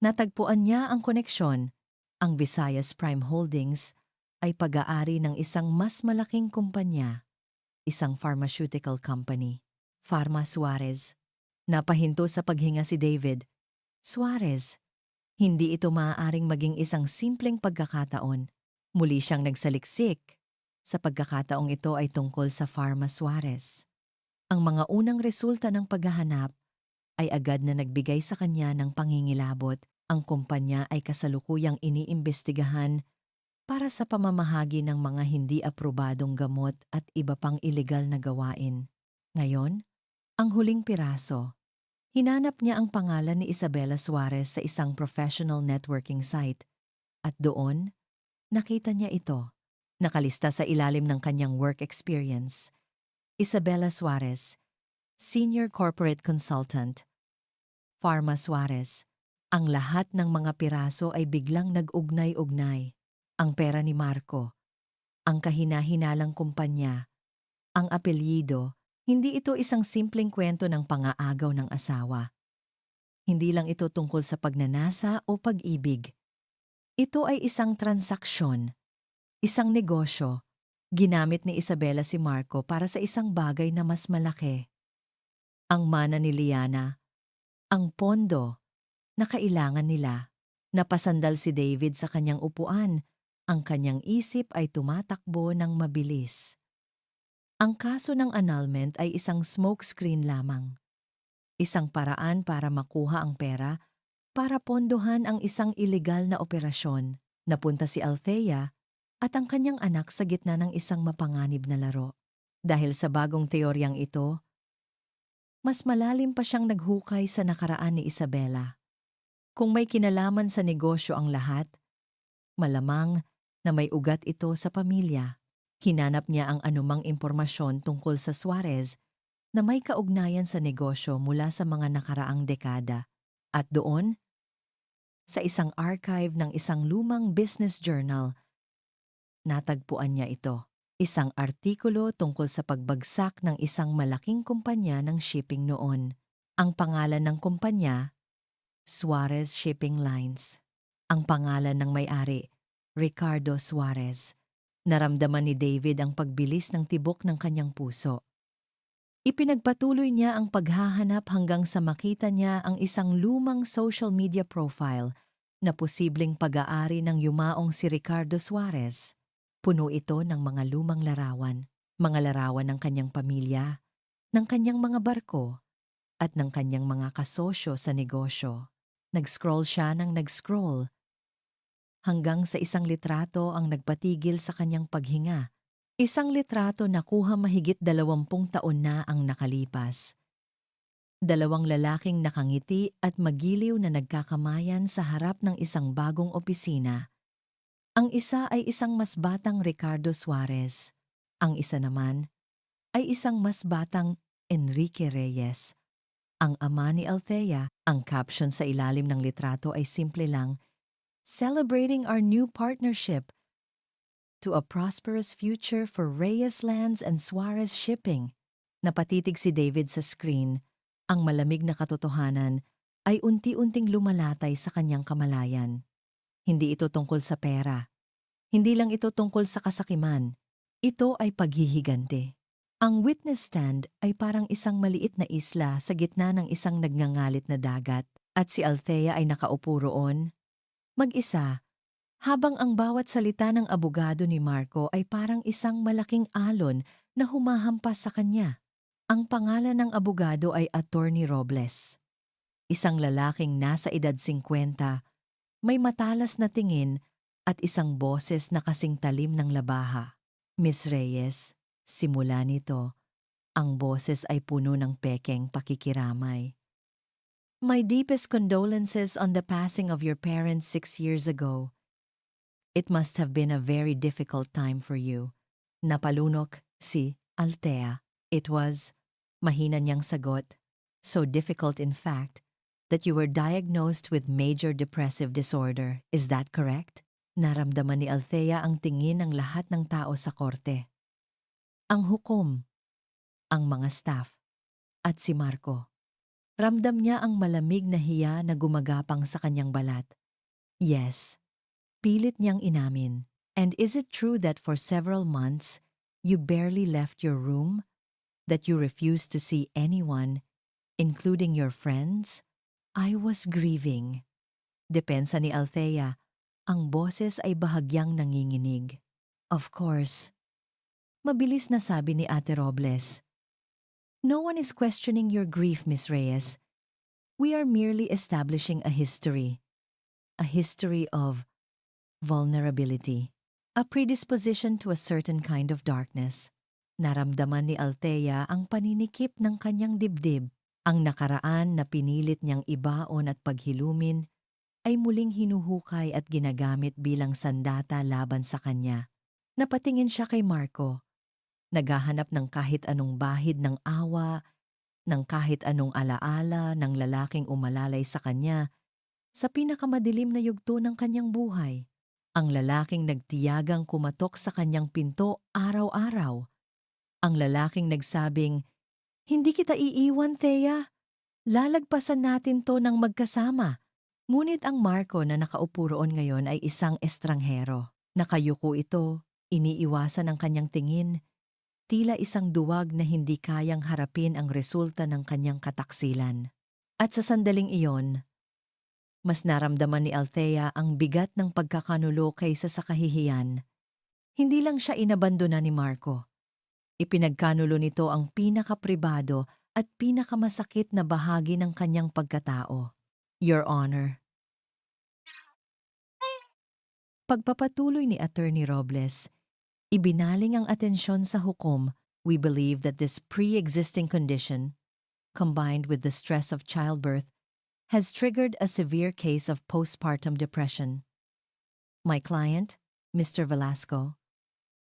natagpuan niya ang koneksyon. Ang Visayas Prime Holdings ay pag-aari ng isang mas malaking kumpanya, isang pharmaceutical company, Pharma Suarez. Napahinto sa paghinga si David. Suarez. Hindi ito maaaring maging isang simpleng pagkakataon. Muli siyang nagsaliksik. Sa pagkakataong ito ay tungkol sa Pharma Suarez. Ang mga unang resulta ng paghahanap ay agad na nagbigay sa kanya ng pangingilabot. Ang kumpanya ay kasalukuyang iniimbestigahan para sa pamamahagi ng mga hindi aprobadong gamot at iba pang ilegal na gawain. Ngayon, ang huling piraso. Hinanap niya ang pangalan ni Isabela Suarez sa isang professional networking site at doon, nakita niya ito. Nakalista sa ilalim ng kanyang work experience. Isabela Suarez, Senior Corporate Consultant. Pharma Suarez. Ang lahat ng mga piraso ay biglang nag-ugnay-ugnay. Ang pera ni Marco, ang kahina-hinalang kumpanya, ang apelyido. Hindi ito isang simpleng kwento ng pangaagaw ng asawa. Hindi lang ito tungkol sa pagnanasa o pag-ibig. Ito ay isang transaksyon, isang negosyo. Ginamit ni Isabela si Marco para sa isang bagay na mas malaki. Ang mana ni Liana, ang pondo na kailangan nila. Napasandal si David sa kanyang upuan. Ang kanyang isip ay tumatakbo ng mabilis. Ang kaso ng annulment ay isang smokescreen lamang. Isang paraan para makuha ang pera para pondohan ang isang ilegal na operasyon. Napunta si Althea at ang kanyang anak sa gitna ng isang mapanganib na laro. Dahil sa bagong teoryang ito, mas malalim pa siyang naghukay sa nakaraan ni Isabela. Kung may kinalaman sa negosyo ang lahat, malamang na may ugat ito sa pamilya. Hinanap niya ang anumang impormasyon tungkol sa Suarez na may kaugnayan sa negosyo mula sa mga nakaraang dekada. At doon, sa isang archive ng isang lumang business journal, natagpuan niya ito. Isang artikulo tungkol sa pagbagsak ng isang malaking kumpanya ng shipping noon. Ang pangalan ng kumpanya, Suarez Shipping Lines. Ang pangalan ng may-ari, Ricardo Suarez. Naramdaman ni David ang pagbilis ng tibok ng kanyang puso. Ipinagpatuloy niya ang paghahanap hanggang sa makita niya ang isang lumang social media profile na posibleng pag-aari ng yumaong si Ricardo Suarez. Puno ito ng mga lumang larawan, mga larawan ng kanyang pamilya, ng kanyang mga barko, at ng kanyang mga kasosyo sa negosyo. Nag-scroll siya ng nag-scroll hanggang sa isang litrato ang nagpatigil sa kanyang paghinga. Isang litrato na kuha mahigit 20 taon na ang nakalipas. 2 lalaking nakangiti at magiliw na nagkakamayan sa harap ng isang bagong opisina. Ang isa ay isang mas batang Ricardo Suarez. Ang isa naman ay isang mas batang Enrique Reyes. Ang ama ni Althea. Ang caption sa ilalim ng litrato ay simple lang, "Celebrating our new partnership to a prosperous future for Reyes Lands and Suarez Shipping." Napatitig si David sa screen. Ang malamig na katotohanan ay unti-unting lumalatay sa kanyang kamalayan. Hindi ito tungkol sa pera. Hindi lang ito tungkol sa kasakiman. Ito ay paghihigante. Ang witness stand ay parang isang maliit na isla sa gitna ng isang nagngangalit na dagat at si Althea ay nakaupo roon, mag-isa, habang ang bawat salita ng abogado ni Marco ay parang isang malaking alon na humahampas sa kanya. Ang pangalan ng abogado ay Attorney Robles. Isang lalaking nasa edad 50, may matalas na tingin at isang boses na kasing talim ng labaha. Miss Reyes, simula nito, ang boses ay puno ng pekeng pakikiramay. My deepest condolences on the passing of your parents 6 years ago. It must have been a very difficult time for you. Napalunok Si Althea. It was, mahina niyang sagot, so difficult in fact, that you were diagnosed with major depressive disorder. Is that correct? Naramdaman ni Althea ang tingin ng lahat ng tao sa korte. Ang hukom, ang mga staff, at si Marco. Ramdam niya ang malamig na hiya na gumagapang sa kanyang balat. Yes, pilit niyang inamin. And is it true that for several months, you barely left your room? That you refused to see anyone, including your friends? I was grieving. Depensa ni Althea, ang boses ay bahagyang nanginginig. Of course. Mabilis na sabi ni Ate Robles. No one is questioning your grief, Miss Reyes. We are merely establishing a history. A history of vulnerability. A predisposition to a certain kind of darkness. Naramdaman ni Althea ang paninikip ng kanyang dibdib. Ang nakaraan na pinilit niyang ibaon at paghilumin ay muling hinuhukay at ginagamit bilang sandata laban sa kanya. Napatingin siya kay Marco. Naghahanap ng kahit anong bahid ng awa, ng kahit anong alaala ng lalaking umalalay sa kanya sa pinakamadilim na yugto ng kanyang buhay. Ang lalaking nagtiyagang kumatok sa kanyang pinto araw-araw. Ang lalaking nagsabing, "Hindi kita iiwan, Thea. Lalagpasan natin to ng magkasama." Ngunit ang Marco na nakaupo roon ngayon ay isang estranghero. Nakayuko ito, iniiwasan ang kanyang tingin, tila isang duwag na hindi kayang harapin ang resulta ng kanyang kataksilan. At sa sandaling iyon, mas naramdaman ni Althea ang bigat ng pagkakanulo kaysa sa kahihiyan. Hindi lang siya inabandona ni Marco. Ipinagkanulo nito ang pinakapribado at pinakamasakit na bahagi ng kanyang pagkatao. Your Honor. Pagpapatuloy ni Attorney Robles, ibinaling ang atensyon sa hukom. We believe that this pre-existing condition, combined with the stress of childbirth, has triggered a severe case of postpartum depression. My client, Mr. Velasco,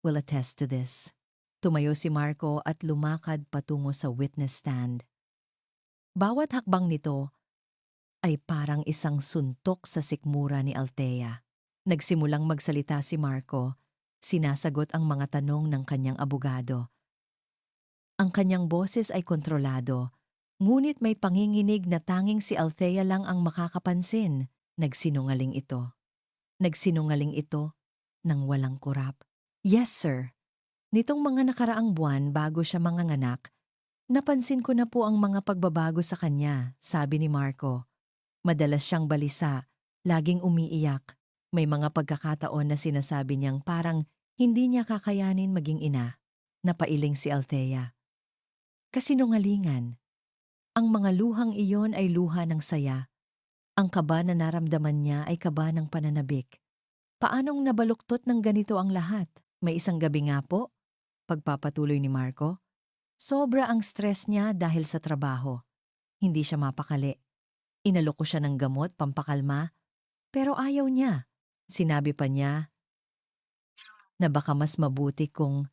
will attest to this. Tumayo si Marco at lumakad patungo sa witness stand. Bawat hakbang nito ay parang isang suntok sa sikmura ni Althea. Nagsimulang magsalita si Marco, sinasagot ang mga tanong ng kanyang abogado. Ang kanyang boses ay kontrolado, ngunit may panginginig na tanging si Althea lang ang makakapansin. Nagsinungaling ito. Nagsinungaling ito nang walang kurap. Yes, sir. Nitong mga nakaraang buwan bago siya manganganak, napansin ko na po ang mga pagbabago sa kanya, sabi ni Marco. Madalas siyang balisa, laging umiiyak. May mga pagkakataon na sinasabi niyang parang hindi niya kakayanin maging ina. Napailing si Althea. Kasinungalingan. Ang mga luhang iyon ay luha ng saya. Ang kaba na naramdaman niya ay kaba ng pananabik. Paanong nabaluktot ng ganito ang lahat? May isang gabi nga po, pagpapatuloy ni Marco. Sobra ang stress niya dahil sa trabaho. Hindi siya mapakali. Inalok ko siya ng gamot pampakalma, pero ayaw niya. Sinabi pa niya na baka mas mabuti kung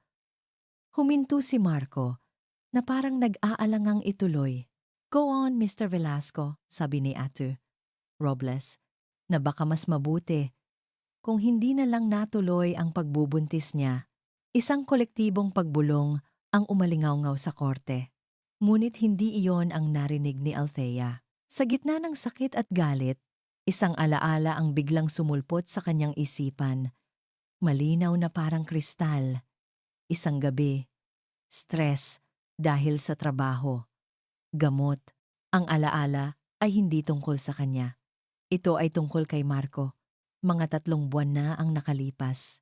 huminto si Marco na parang nag-aalangang ituloy. Go on, Mr. Velasco, sabi ni Ate Robles, na baka mas mabuti kung hindi na lang natuloy ang pagbubuntis niya. Isang kolektibong pagbulong ang umalingaw-ngaw sa korte. Ngunit hindi iyon ang narinig ni Althea. Sa gitna ng sakit at galit, isang alaala ang biglang sumulpot sa kanyang isipan. Malinaw na parang kristal. Isang gabi. Stress dahil sa trabaho. Gamot. Ang alaala ay hindi tungkol sa kanya. Ito ay tungkol kay Marco. Mga 3 buwan na ang nakalipas.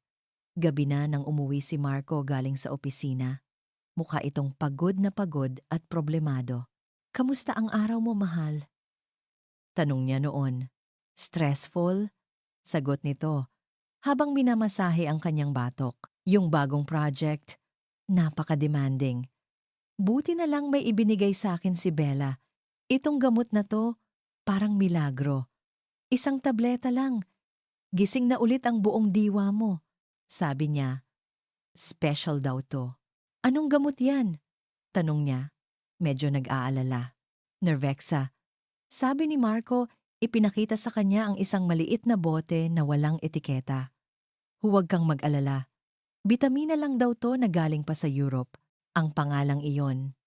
Gabi na nang umuwi si Marco galing sa opisina. Mukha itong pagod na pagod at problemado. Kamusta ang araw mo, mahal? Tanong niya noon. Stressful? Sagot nito, habang minamasahe ang kanyang batok. Yung bagong project, napaka-demanding. Buti na lang may ibinigay sa akin si Bella. Itong gamot na to, parang milagro. Isang tableta lang. Gising na ulit ang buong diwa mo. Sabi niya, special daw to. Anong gamot yan? Tanong niya. Medyo nag-aalala. Nervexa. Sabi ni Marco, ipinakita sa kanya ang isang maliit na bote na walang etiketa. Huwag kang mag-alala. Bitamina lang daw to na galing pa sa Europe. Ang pangalang iyon.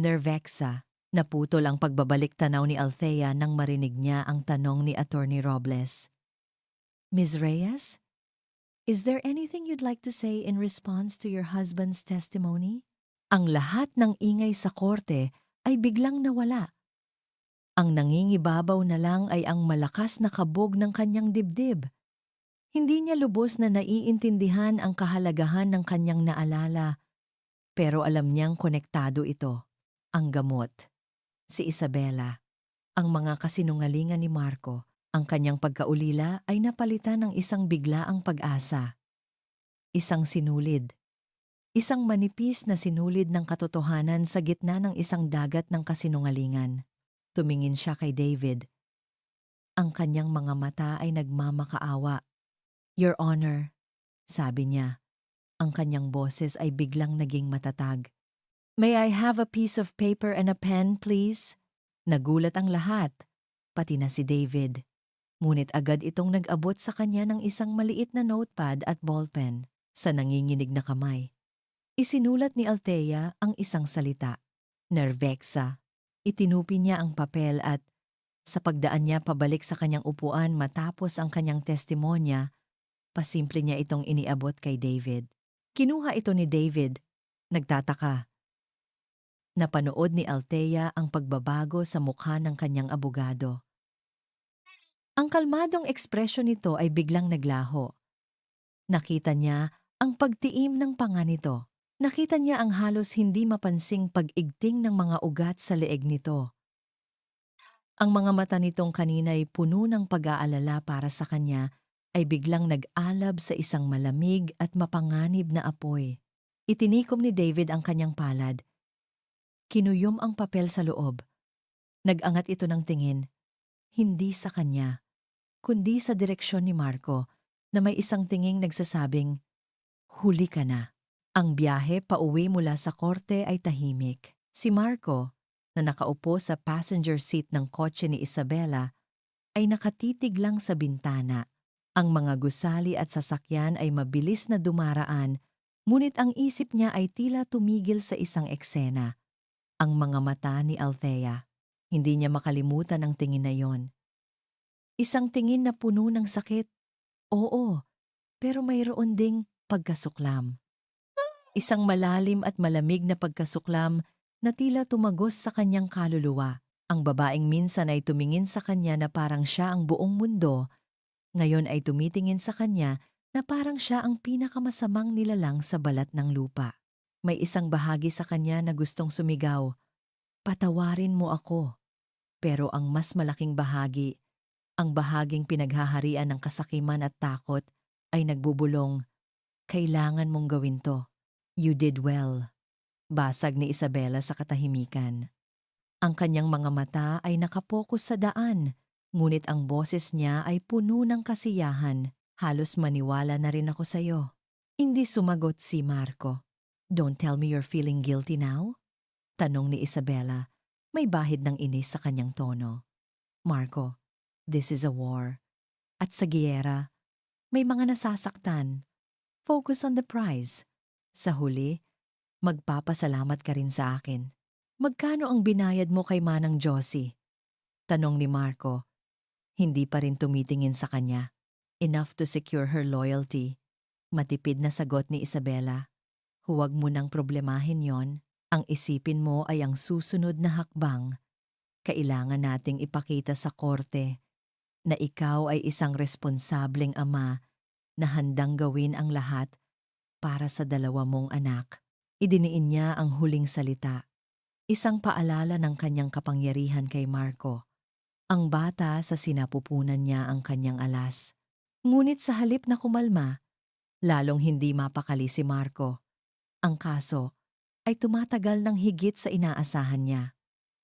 Nervexa. Naputol ang pagbabalik tanaw ni Althea nang marinig niya ang tanong ni Attorney Robles. Ms. Reyes? Is there anything you'd like to say in response to your husband's testimony? Ang lahat ng ingay sa korte ay biglang nawala. Ang nangingibabaw na lang ay ang malakas na kabog ng kanyang dibdib. Hindi niya lubos na naiintindihan ang kahalagahan ng kanyang naalala, pero alam niyang konektado ito. Ang gamot. Si Isabela. Ang mga kasinungalingan ni Marco, ang kanyang pagkaulila ay napalitan ng isang biglaang pag-asa. Isang sinulid. Isang manipis na sinulid ng katotohanan sa gitna ng isang dagat ng kasinungalingan. Tumingin siya kay David. Ang kanyang mga mata ay nagmamakaawa. Your Honor, sabi niya. Ang kanyang boses ay biglang naging matatag. May I have a piece of paper and a pen, please? Nagulat ang lahat, pati na si David. Ngunit agad itong nag-abot sa kanya ng isang maliit na notepad at ballpen sa nanginginig na kamay. Isinulat ni Althea ang isang salita. Nervexa. Itinupi niya ang papel at, sa pagdaan niya pabalik sa kanyang upuan matapos ang kanyang testimonya, pasimple niya itong iniabot kay David. Kinuha ito ni David. Nagtataka. Napanood ni Althea ang pagbabago sa mukha ng kanyang abogado. Ang kalmadong ekspresyon nito ay biglang naglaho. Nakita niya ang pagtiim ng panga nito. Nakita niya ang halos hindi mapansing pag-igting ng mga ugat sa leeg nito. Ang mga mata nitong kanina'y puno ng pag-aalala para sa kanya ay biglang nag-alab sa isang malamig at mapanganib na apoy. Itinikom ni David ang kanyang palad. Kinuyom ang papel sa loob. Nag-angat ito ng tingin, hindi sa kanya, kundi sa direksyon ni Marco na may isang tinging nagsasabing, huli ka na. Ang biyahe pauwi mula sa korte ay tahimik. Si Marco, na nakaupo sa passenger seat ng kotse ni Isabela, ay nakatitig lang sa bintana. Ang mga gusali at sasakyan ay mabilis na dumaraan, ngunit ang isip niya ay tila tumigil sa isang eksena. Ang mga mata ni Althea. Hindi niya makalimutan ang tingin na yon. Isang tingin na puno ng sakit. Oo, pero mayroon ding pagkasuklam. Isang malalim at malamig na pagkasuklam na tila tumagos sa kanyang kaluluwa. Ang babaeng minsan ay tumingin sa kanya na parang siya ang buong mundo, ngayon ay tumitingin sa kanya na parang siya ang pinakamasamang nilalang sa balat ng lupa. May isang bahagi sa kanya na gustong sumigaw, patawarin mo ako. Pero ang mas malaking bahagi, ang bahaging pinaghaharian ng kasakiman at takot, ay nagbubulong, kailangan mong gawin to. You did well. Basag ni Isabela sa katahimikan. Ang kanyang mga mata ay nakapokus sa daan, ngunit ang boses niya ay puno ng kasiyahan. Halos maniwala na rin ako sa'yo. Hindi sumagot si Marco. Don't tell me you're feeling guilty now? Tanong ni Isabela. May bahid ng inis sa kanyang tono. Marco, this is a war. At sa giyera, may mga nasasaktan. Focus on the prize. Sa huli, magpapasalamat ka rin sa akin. Magkano ang binayad mo kay Manang Josie? Tanong ni Marco. Hindi pa rin tumitingin sa kanya. Enough to secure her loyalty. Matipid na sagot ni Isabela. Huwag mo nang problemahin yon. Ang isipin mo ay ang susunod na hakbang. Kailangan nating ipakita sa korte na ikaw ay isang responsableng ama na handang gawin ang lahat para sa dalawa mong anak. Idiniin niya ang huling salita. Isang paalala ng kanyang kapangyarihan kay Marco. Ang bata sa sinapupunan niya ang kanyang alas. Ngunit sa halip na kumalma, lalong hindi mapakali si Marco. Ang kaso ay tumatagal ng higit sa inaasahan niya.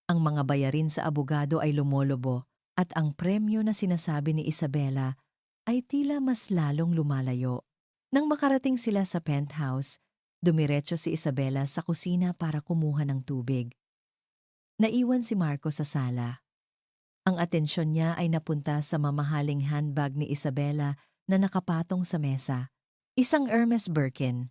Ang mga bayarin sa abogado ay lumolobo at ang premyo na sinasabi ni Isabela ay tila mas lalong lumalayo. Nang makarating sila sa penthouse, Dumiretso si Isabela sa kusina para kumuha ng tubig. Naiwan si Marco sa sala. Ang atensyon niya ay napunta sa mamahaling handbag ni Isabela na nakapatong sa mesa. Isang Hermes Birkin.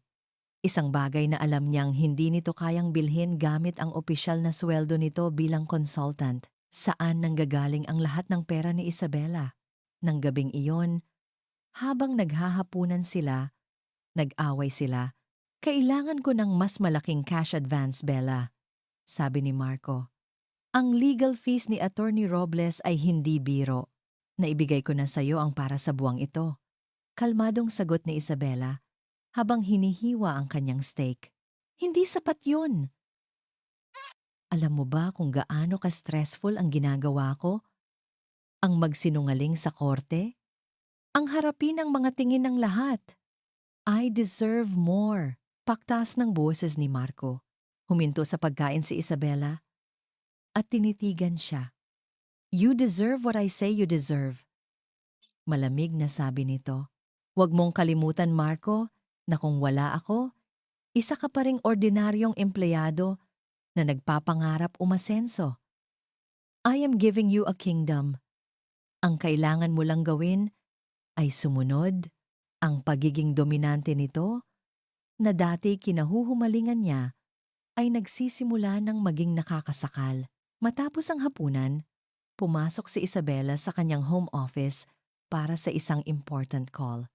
Isang bagay na alam niyang hindi nito kayang bilhin gamit ang opisyal na sweldo nito bilang consultant. Saan nanggagaling ang lahat ng pera ni Isabela? Nang gabing iyon, habang naghahapunan sila, nag-away sila. Kailangan ko ng mas malaking cash advance, Bella, sabi ni Marco. Ang legal fees ni Attorney Robles ay hindi biro. Naibigay ko na sa iyo ang para sa buwang ito. Kalmadong sagot ni Isabela habang hinihiwa ang kanyang steak. Hindi sapat yun. Alam mo ba kung gaano ka-stressful ang ginagawa ko? Ang magsinungaling sa korte? Ang harapin ang mga tingin ng lahat. I deserve more. Paktas ng boses ni Marco. Huminto sa pagkain si Isabela at tinitigan siya. You deserve what I say you deserve. Malamig na sabi nito. Huwag mong kalimutan, Marco, na kung wala ako, isa ka pa ring ordinaryong empleyado na nagpapangarap umasenso. I am giving you a kingdom. Ang kailangan mo lang gawin ay sumunod. Ang pagiging dominante nito, na dati kinahuhumalingan niya, ay nagsisimula ng maging nakakasakal. Matapos ang hapunan, pumasok si Isabela sa kanyang home office para sa isang important call.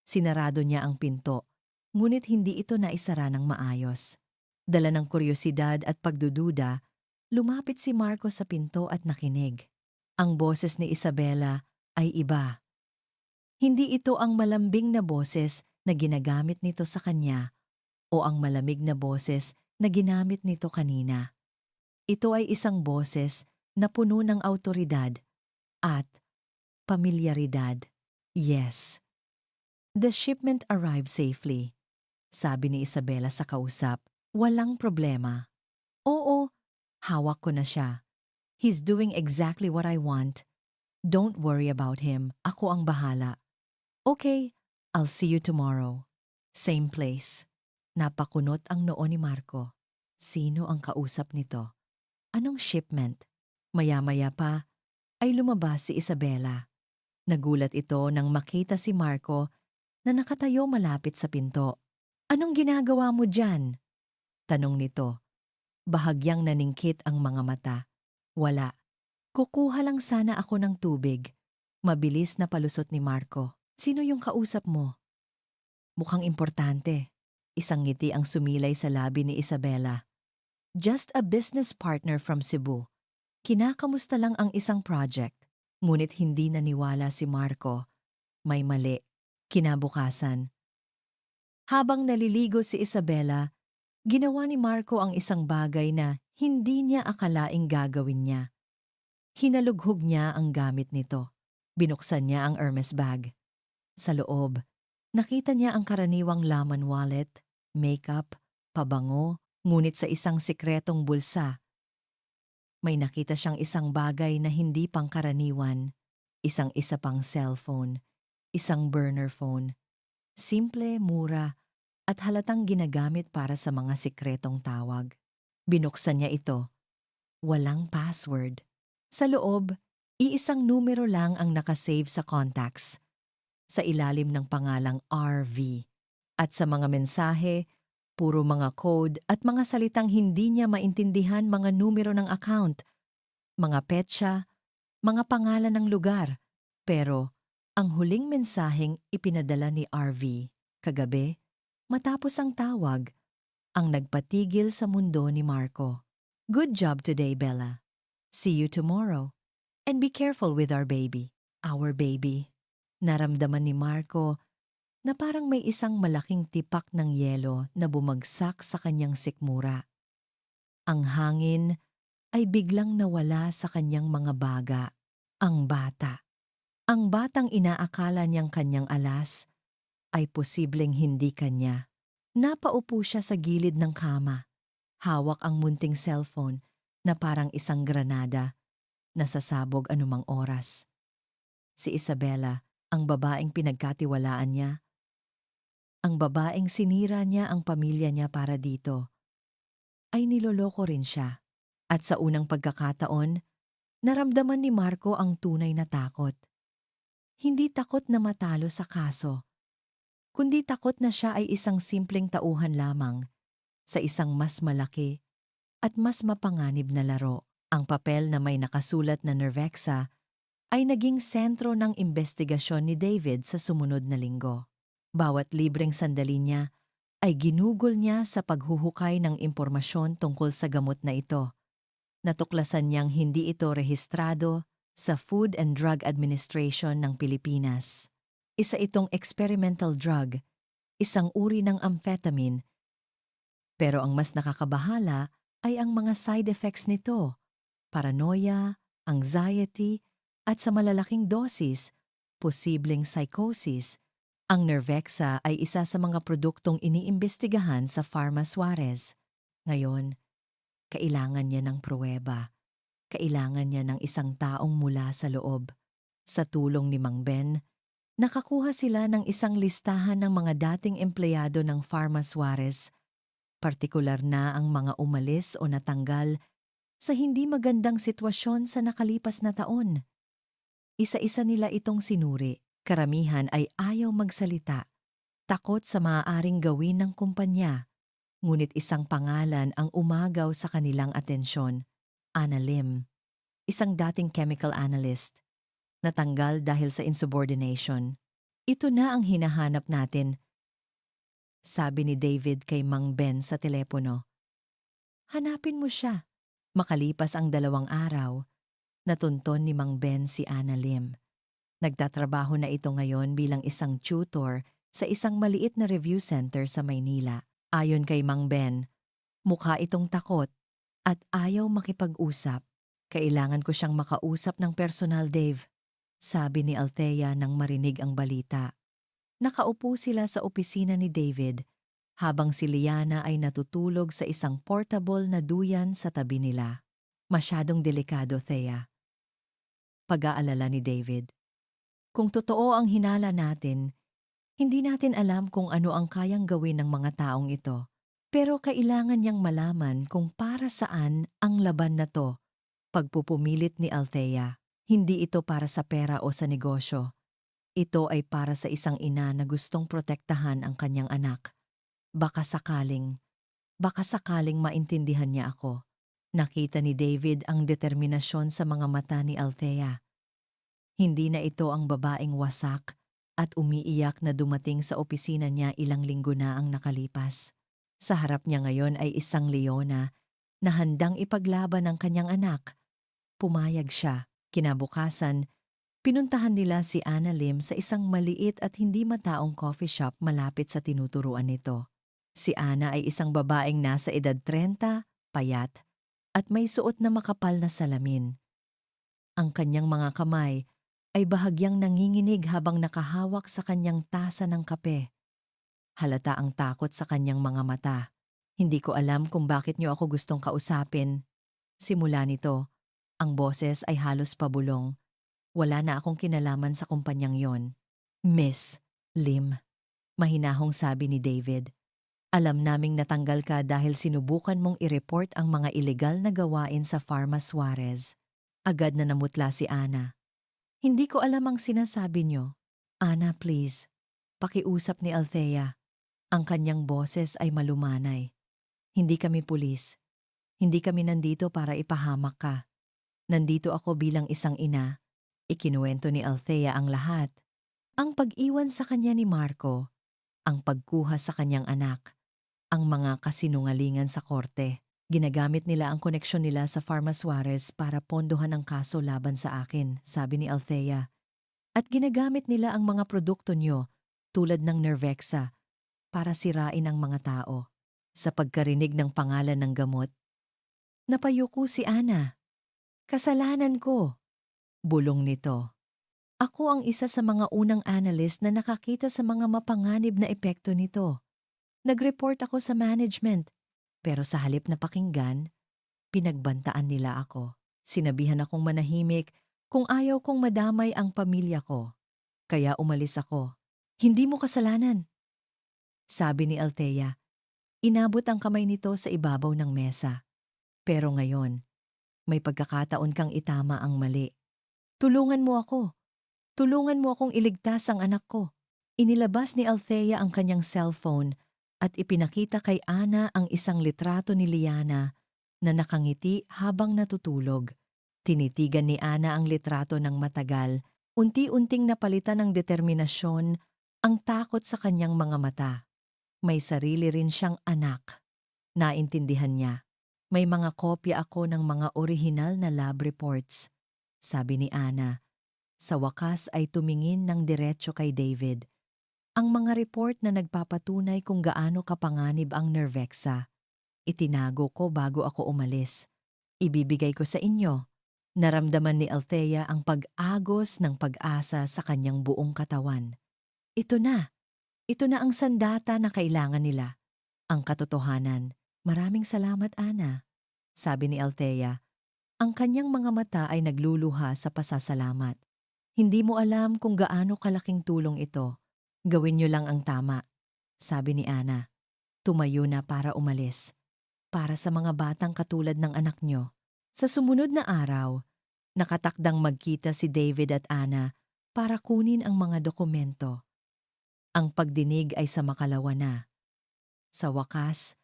Sinarado niya ang pinto, ngunit hindi ito naisara ng maayos. Dala ng kuryosidad at pagdududa, lumapit si Marco sa pinto at nakinig. Ang boses ni Isabela ay iba. Hindi ito ang malambing na boses na ginagamit nito sa kanya o ang malamig na boses na ginamit nito kanina. Ito ay isang boses na puno ng awtoridad at pamilyaridad. Yes. The shipment arrived safely. Sabi ni Isabela sa kausap, walang problema. Oo, hawak ko na siya. He's doing exactly what I want. Don't worry about him. Ako ang bahala. Okay, I'll see you tomorrow. Same place. Napakunot ang noo ni Marco. Sino ang kausap nito? Anong shipment? Maya-maya pa ay lumabas si Isabela. Nagulat ito nang makita si Marco na nakatayo malapit sa pinto. Anong ginagawa mo dyan? Tanong nito. Bahagyang naningkit ang mga mata. Wala. Kukuha lang sana ako ng tubig. Mabilis na palusot ni Marco. Sino yung kausap mo? Mukhang importante. Isang ngiti ang sumilay sa labi ni Isabela. Just a business partner from Cebu. Kinakamusta lang ang isang project. Ngunit hindi naniwala si Marco. May mali. Kinabukasan. Habang naliligo si Isabela, ginawa ni Marco ang isang bagay na hindi niya akalaing gagawin niya. Hinalughog niya ang gamit nito. Binuksan niya ang Hermes bag. Sa loob, nakita niya ang karaniwang laman wallet, makeup, pabango, ngunit sa isang sikretong bulsa. May nakita siyang isang bagay na hindi pangkaraniwan, isang-isa pang cellphone, isang burner phone. Simple, mura, at halatang ginagamit para sa mga sikretong tawag. Binuksan niya ito. Walang password. Sa loob, iisang numero lang ang nakasave sa contacts. Sa ilalim ng pangalang RV. At sa mga mensahe, puro mga code at mga salitang hindi niya maintindihan, mga numero ng account, mga petsa, mga pangalan ng lugar. Pero ang huling mensaheng ipinadala ni RV kagabi, matapos ang tawag, ang nagpatigil sa mundo ni Marco. Good job today, Bella. See you tomorrow. And be careful with our baby. Our baby. Naramdaman ni Marco na parang may isang malaking tipak ng yelo na bumagsak sa kanyang sikmura. Ang hangin ay biglang nawala sa kanyang mga baga. Ang bata. Ang batang inaakala niyang kanyang alas ay posibleng hindi kanya. Napaupo siya sa gilid ng kama. Hawak ang munting cellphone na parang isang granada na sasabog anumang oras. Si Isabela, ang babaeng pinagkatiwalaan niya, Ang babaeng sinira niya ang pamilya niya para dito ay niloloko rin siya. At sa unang pagkakataon, naramdaman ni Marco ang tunay na takot. Hindi takot na matalo sa kaso, kundi takot na siya ay isang simpleng tauhan lamang sa isang mas malaki at mas mapanganib na laro. Ang papel na may nakasulat na Nervexa ay naging sentro ng investigasyon ni David sa sumunod na linggo. Bawat libreng sandali niya ay ginugol niya sa paghuhukay ng impormasyon tungkol sa gamot na ito. Natuklasan niyang hindi ito rehistrado sa Food and Drug Administration ng Pilipinas. Isa itong experimental drug, isang uri ng amphetamine. Pero ang mas nakakabahala ay ang mga side effects nito: paranoia, anxiety, at sa malalaking dosis, posibleng psychosis. Ang Nervexa ay isa sa mga produktong iniimbestigahan sa Pharma Suarez. Ngayon, kailangan niya ng pruweba. Kailangan niya ng isang taong mula sa loob. Sa tulong ni Mang Ben, nakakuha sila ng isang listahan ng mga dating empleyado ng Pharma Suarez, partikular na ang mga umalis o natanggal sa hindi magandang sitwasyon sa nakalipas na taon. Isa-isa nila itong sinuri. Karamihan ay ayaw magsalita, takot sa maaaring gawin ng kumpanya. Ngunit isang pangalan ang umagaw sa kanilang atensyon: Ana Lim, isang dating chemical analyst, natanggal dahil sa insubordination. Ito na ang hinahanap natin, sabi ni David kay Mang Ben sa telepono. Hanapin mo siya. Makalipas ang 2 araw, natunton ni Mang Ben si Ana Lim. Nagtatrabaho na ito ngayon bilang isang tutor sa isang maliit na review center sa Maynila. Ayon kay Mang Ben, mukha itong takot at ayaw makipag-usap. Kailangan ko siyang makausap ng personal, Dave, sabi ni Althea nang marinig ang balita. Nakaupo sila sa opisina ni David habang si Liana ay natutulog sa isang portable na duyan sa tabi nila. Masyadong delikado, Thea. Pag-aalala ni David. Kung totoo ang hinala natin, hindi natin alam kung ano ang kayang gawin ng mga taong ito. Pero kailangan niyang malaman kung para saan ang laban na to. Pagpupumilit ni Althea, hindi ito para sa pera o sa negosyo. Ito ay para sa isang ina na gustong protektahan ang kanyang anak. Baka sakaling maintindihan niya ako. Nakita ni David ang determinasyon sa mga mata ni Althea. Hindi na ito ang babaeng wasak at umiiyak na dumating sa opisina niya ilang linggo na ang nakalipas. Sa harap niya ngayon ay isang leona na handang ipaglaban ang kanyang anak. Pumayag siya. Kinabukasan, pinuntahan nila si Ana Lim sa isang maliit at hindi mataong coffee shop malapit sa tinuturuan nito. Si Ana ay isang babaeng nasa edad 30, payat, at may suot na makapal na salamin. Ang kanyang mga kamay ay bahagyang nanginginig habang nakahawak sa kanyang tasa ng kape. Halata ang takot sa kanyang mga mata. Hindi ko alam kung bakit niyo ako gustong kausapin. Simula nito, ang boses ay halos pabulong. Wala na akong kinalaman sa kumpanyang yon. Miss Lim, mahinahong sabi ni David. Alam naming natanggal ka dahil sinubukan mong i-report ang mga ilegal na gawain sa Pharma Suarez. Agad na namutla si Ana. Hindi ko alam ang sinasabi niyo. Ana, please. Pakiusap ni Althea. Ang kanyang boses ay malumanay. Hindi kami pulis. Hindi kami nandito para ipahamak ka. Nandito ako bilang isang ina. Ikinuwento ni Althea ang lahat. Ang pag-iwan sa kanya ni Marco, ang pagkuha sa kanyang anak, ang mga kasinungalingan sa korte. Ginagamit nila ang koneksyon nila sa Pharma Suarez para pondohan ang kaso laban sa akin, sabi ni Althea. At ginagamit nila ang mga produkto niyo, tulad ng Nervexa, para sirain ang mga tao. Sa pagkarinig ng pangalan ng gamot, napayuko si Ana. Kasalanan ko, bulong nito. Ako ang isa sa mga unang analyst na nakakita sa mga mapanganib na epekto nito. Nag-report ako sa management, pero sa halip na pakinggan, pinagbantaan nila ako. Sinabihan akong manahimik kung ayaw kong madamay ang pamilya ko. Kaya umalis ako. Hindi mo kasalanan. sabi ni Althea. Inabot ang kamay nito sa ibabaw ng mesa. Pero ngayon, may pagkakataon kang itama ang mali. Tulungan mo ako. Tulungan mo akong iligtas ang anak ko. Inilabas ni Althea ang kanyang cellphone at ipinakita kay Ana ang isang litrato ni Liana na nakangiti habang natutulog. Tinitigan ni Ana ang litrato ng matagal, unti-unting napalitan ng determinasyon ang takot sa kanyang mga mata. May sarili rin siyang anak. Naintindihan niya. May mga kopya ako ng mga orihinal na lab reports, sabi ni Ana. Sa wakas ay tumingin ng diretso kay David. Ang mga report na nagpapatunay kung gaano kapanganib ang Nervexa. Itinago ko bago ako umalis. Ibibigay ko sa inyo. Naramdaman ni Althea ang pag-agos ng pag-asa sa kanyang buong katawan. Ito na. Ito na ang sandata na kailangan nila. Ang katotohanan. Maraming salamat, Ana, sabi ni Althea. Ang kanyang mga mata ay nagluluha sa pasasalamat. Hindi mo alam kung gaano kalaking tulong ito. Gawin niyo lang ang tama, sabi ni Ana. Tumayo na para umalis. Para sa mga batang katulad ng anak niyo. Sa sumunod na araw, nakatakdang magkita si David at Ana para kunin ang mga dokumento. Ang pagdinig ay sa makalawa na. Sa wakas,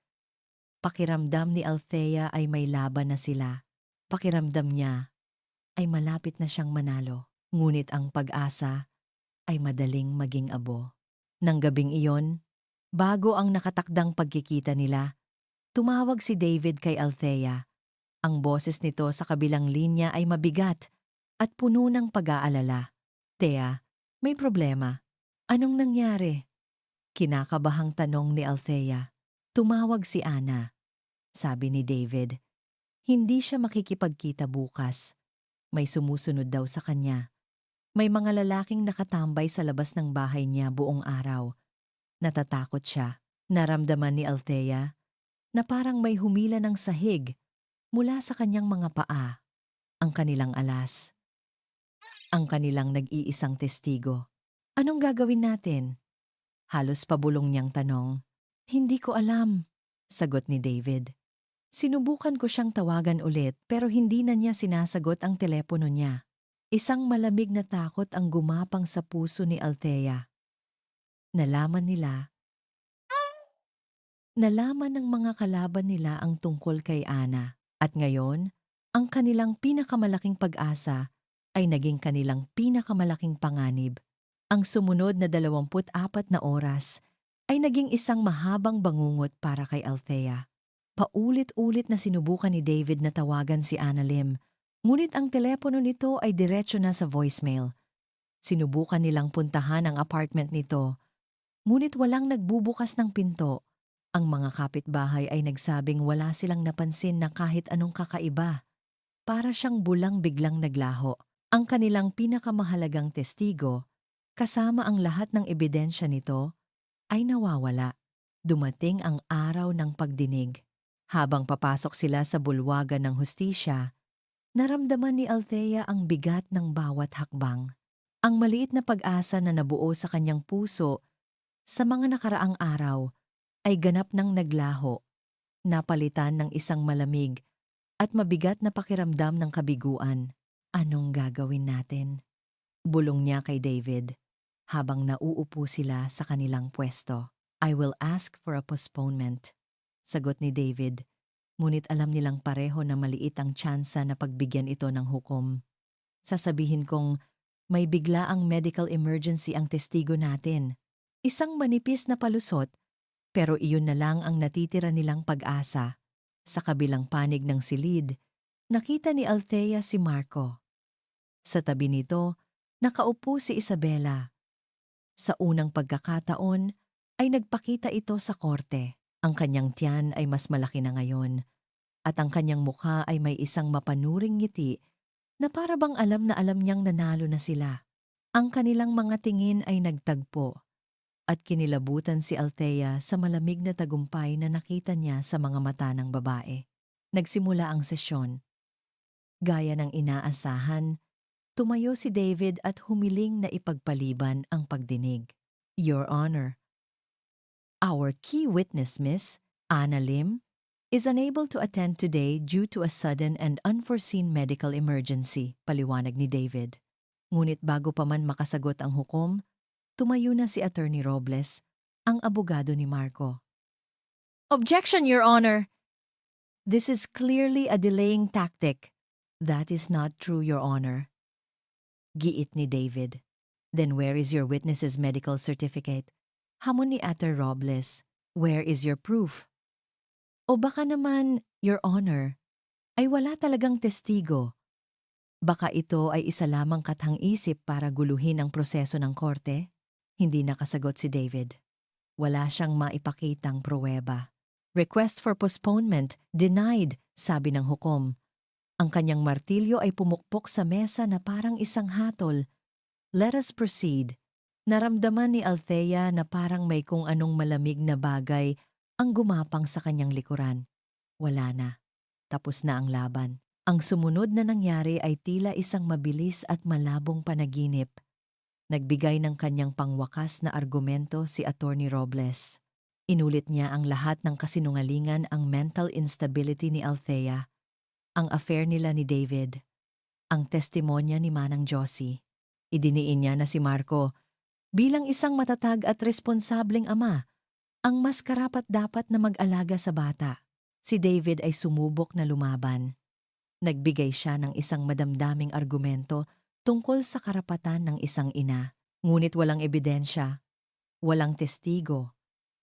pakiramdam ni Althea ay may laban na sila. Pakiramdam niya ay malapit na siyang manalo. Ngunit ang pag-asa ay madaling maging abo. Nang gabing iyon, bago ang nakatakdang pagkikita nila, tumawag si David kay Althea. Ang boses nito sa kabilang linya ay mabigat at puno ng pag-aalala. Thea, may problema. Anong nangyari? Kinakabahang tanong ni Althea. Tumawag si Ana. Sabi ni David, hindi siya makikipagkita bukas. May sumusunod daw sa kanya. May mga lalaking nakatambay sa labas ng bahay niya buong araw. Natatakot siya. Naramdaman ni Althea na parang may humila ng sahig mula sa kanyang mga paa. Ang kanilang alas. Ang kanilang nag-iisang testigo. Anong gagawin natin? Halos pabulong niyang tanong. Hindi ko alam, sagot ni David. Sinubukan ko siyang tawagan ulit pero hindi na niya sinasagot ang telepono niya. Isang malamig na takot ang gumapang sa puso ni Althea. Nalaman ng mga kalaban nila ang tungkol kay Ana. At ngayon, ang kanilang pinakamalaking pag-asa ay naging kanilang pinakamalaking panganib. Ang sumunod na 24 na oras ay naging isang mahabang bangungot para kay Althea. Paulit-ulit na sinubukan ni David na tawagan si Ana Lim. Ngunit ang telepono nito ay diretso na sa voicemail. Sinubukan nilang puntahan ang apartment nito, ngunit walang nagbubukas ng pinto. Ang mga kapitbahay ay nagsabing wala silang napansin na kahit anong kakaiba. Para siyang bulang biglang naglaho. Ang kanilang pinakamahalagang testigo, kasama ang lahat ng ebidensya nito, ay nawawala. Dumating ang araw ng pagdinig. Habang papasok sila sa bulwagan ng hustisya, naramdaman ni Althea ang bigat ng bawat hakbang. Ang maliit na pag-asa na nabuo sa kanyang puso sa mga nakaraang araw ay ganap ng naglaho, napalitan ng isang malamig at mabigat na pakiramdam ng kabiguan. Anong gagawin natin? Bulong niya kay David habang nauupo sila sa kanilang pwesto. I will ask for a postponement, sagot ni David. Ngunit alam nilang pareho na maliit ang tsansa na pagbigyan ito ng hukom. Sasabihin kong may biglaang medical emergency ang testigo natin. Isang manipis na palusot, pero iyon na lang ang natitira nilang pag-asa. Sa kabilang panig ng silid, nakita ni Althea si Marco. Sa tabi nito, nakaupo si Isabela. Sa unang pagkakataon, ay nagpakita ito sa korte. Ang kanyang tiyan ay mas malaki na ngayon, at ang kanyang mukha ay may isang mapanuring ngiti na para bang alam na alam niyang nanalo na sila. Ang kanilang mga tingin ay nagtagpo, at kinilabutan si Althea sa malamig na tagumpay na nakita niya sa mga mata ng babae. Nagsimula ang sesyon. Gaya ng inaasahan, tumayo si David at humiling na ipagpaliban ang pagdinig. Your Honor, Our key witness, Miss Anna Lim, is unable to attend today due to a sudden and unforeseen medical emergency, paliwanag ni David. Ngunit bago pa man makasagot ang hukom, tumayo na si Attorney Robles, ang abogado ni Marco. Objection, Your Honor! This is clearly a delaying tactic. That is not true, Your Honor. Giit ni David. Then where is your witness's medical certificate? Hamon ni Attorney Robles. Where is your proof? O baka naman, Your Honor, ay wala talagang testigo. Baka ito ay isa lamang kathang-isip para guluhin ang proseso ng korte? Hindi nakasagot si David. Wala siyang maipakitang pruweba. Request for postponement, denied, sabi ng hukom. Ang kanyang martilyo ay pumukpok sa mesa na parang isang hatol. Let us proceed. Naramdaman ni Althea na parang may kung anong malamig na bagay ang gumapang sa kanyang likuran. Wala na. Tapos na ang laban. Ang sumunod na nangyari ay tila isang mabilis at malabong panaginip. Nagbigay ng kanyang pangwakas na argumento si Attorney Robles. Inulit niya ang lahat ng kasinungalingan, ang mental instability ni Althea, ang affair nila ni David, ang testimonya ni Manang Josie. Idiniin niya na si Marco, bilang isang matatag at responsableng ama, ang mas karapat-dapat na mag-alaga sa bata. Si David ay sumubok na lumaban. Nagbigay siya ng isang madamdaming argumento tungkol sa karapatan ng isang ina. Ngunit walang ebidensya, walang testigo.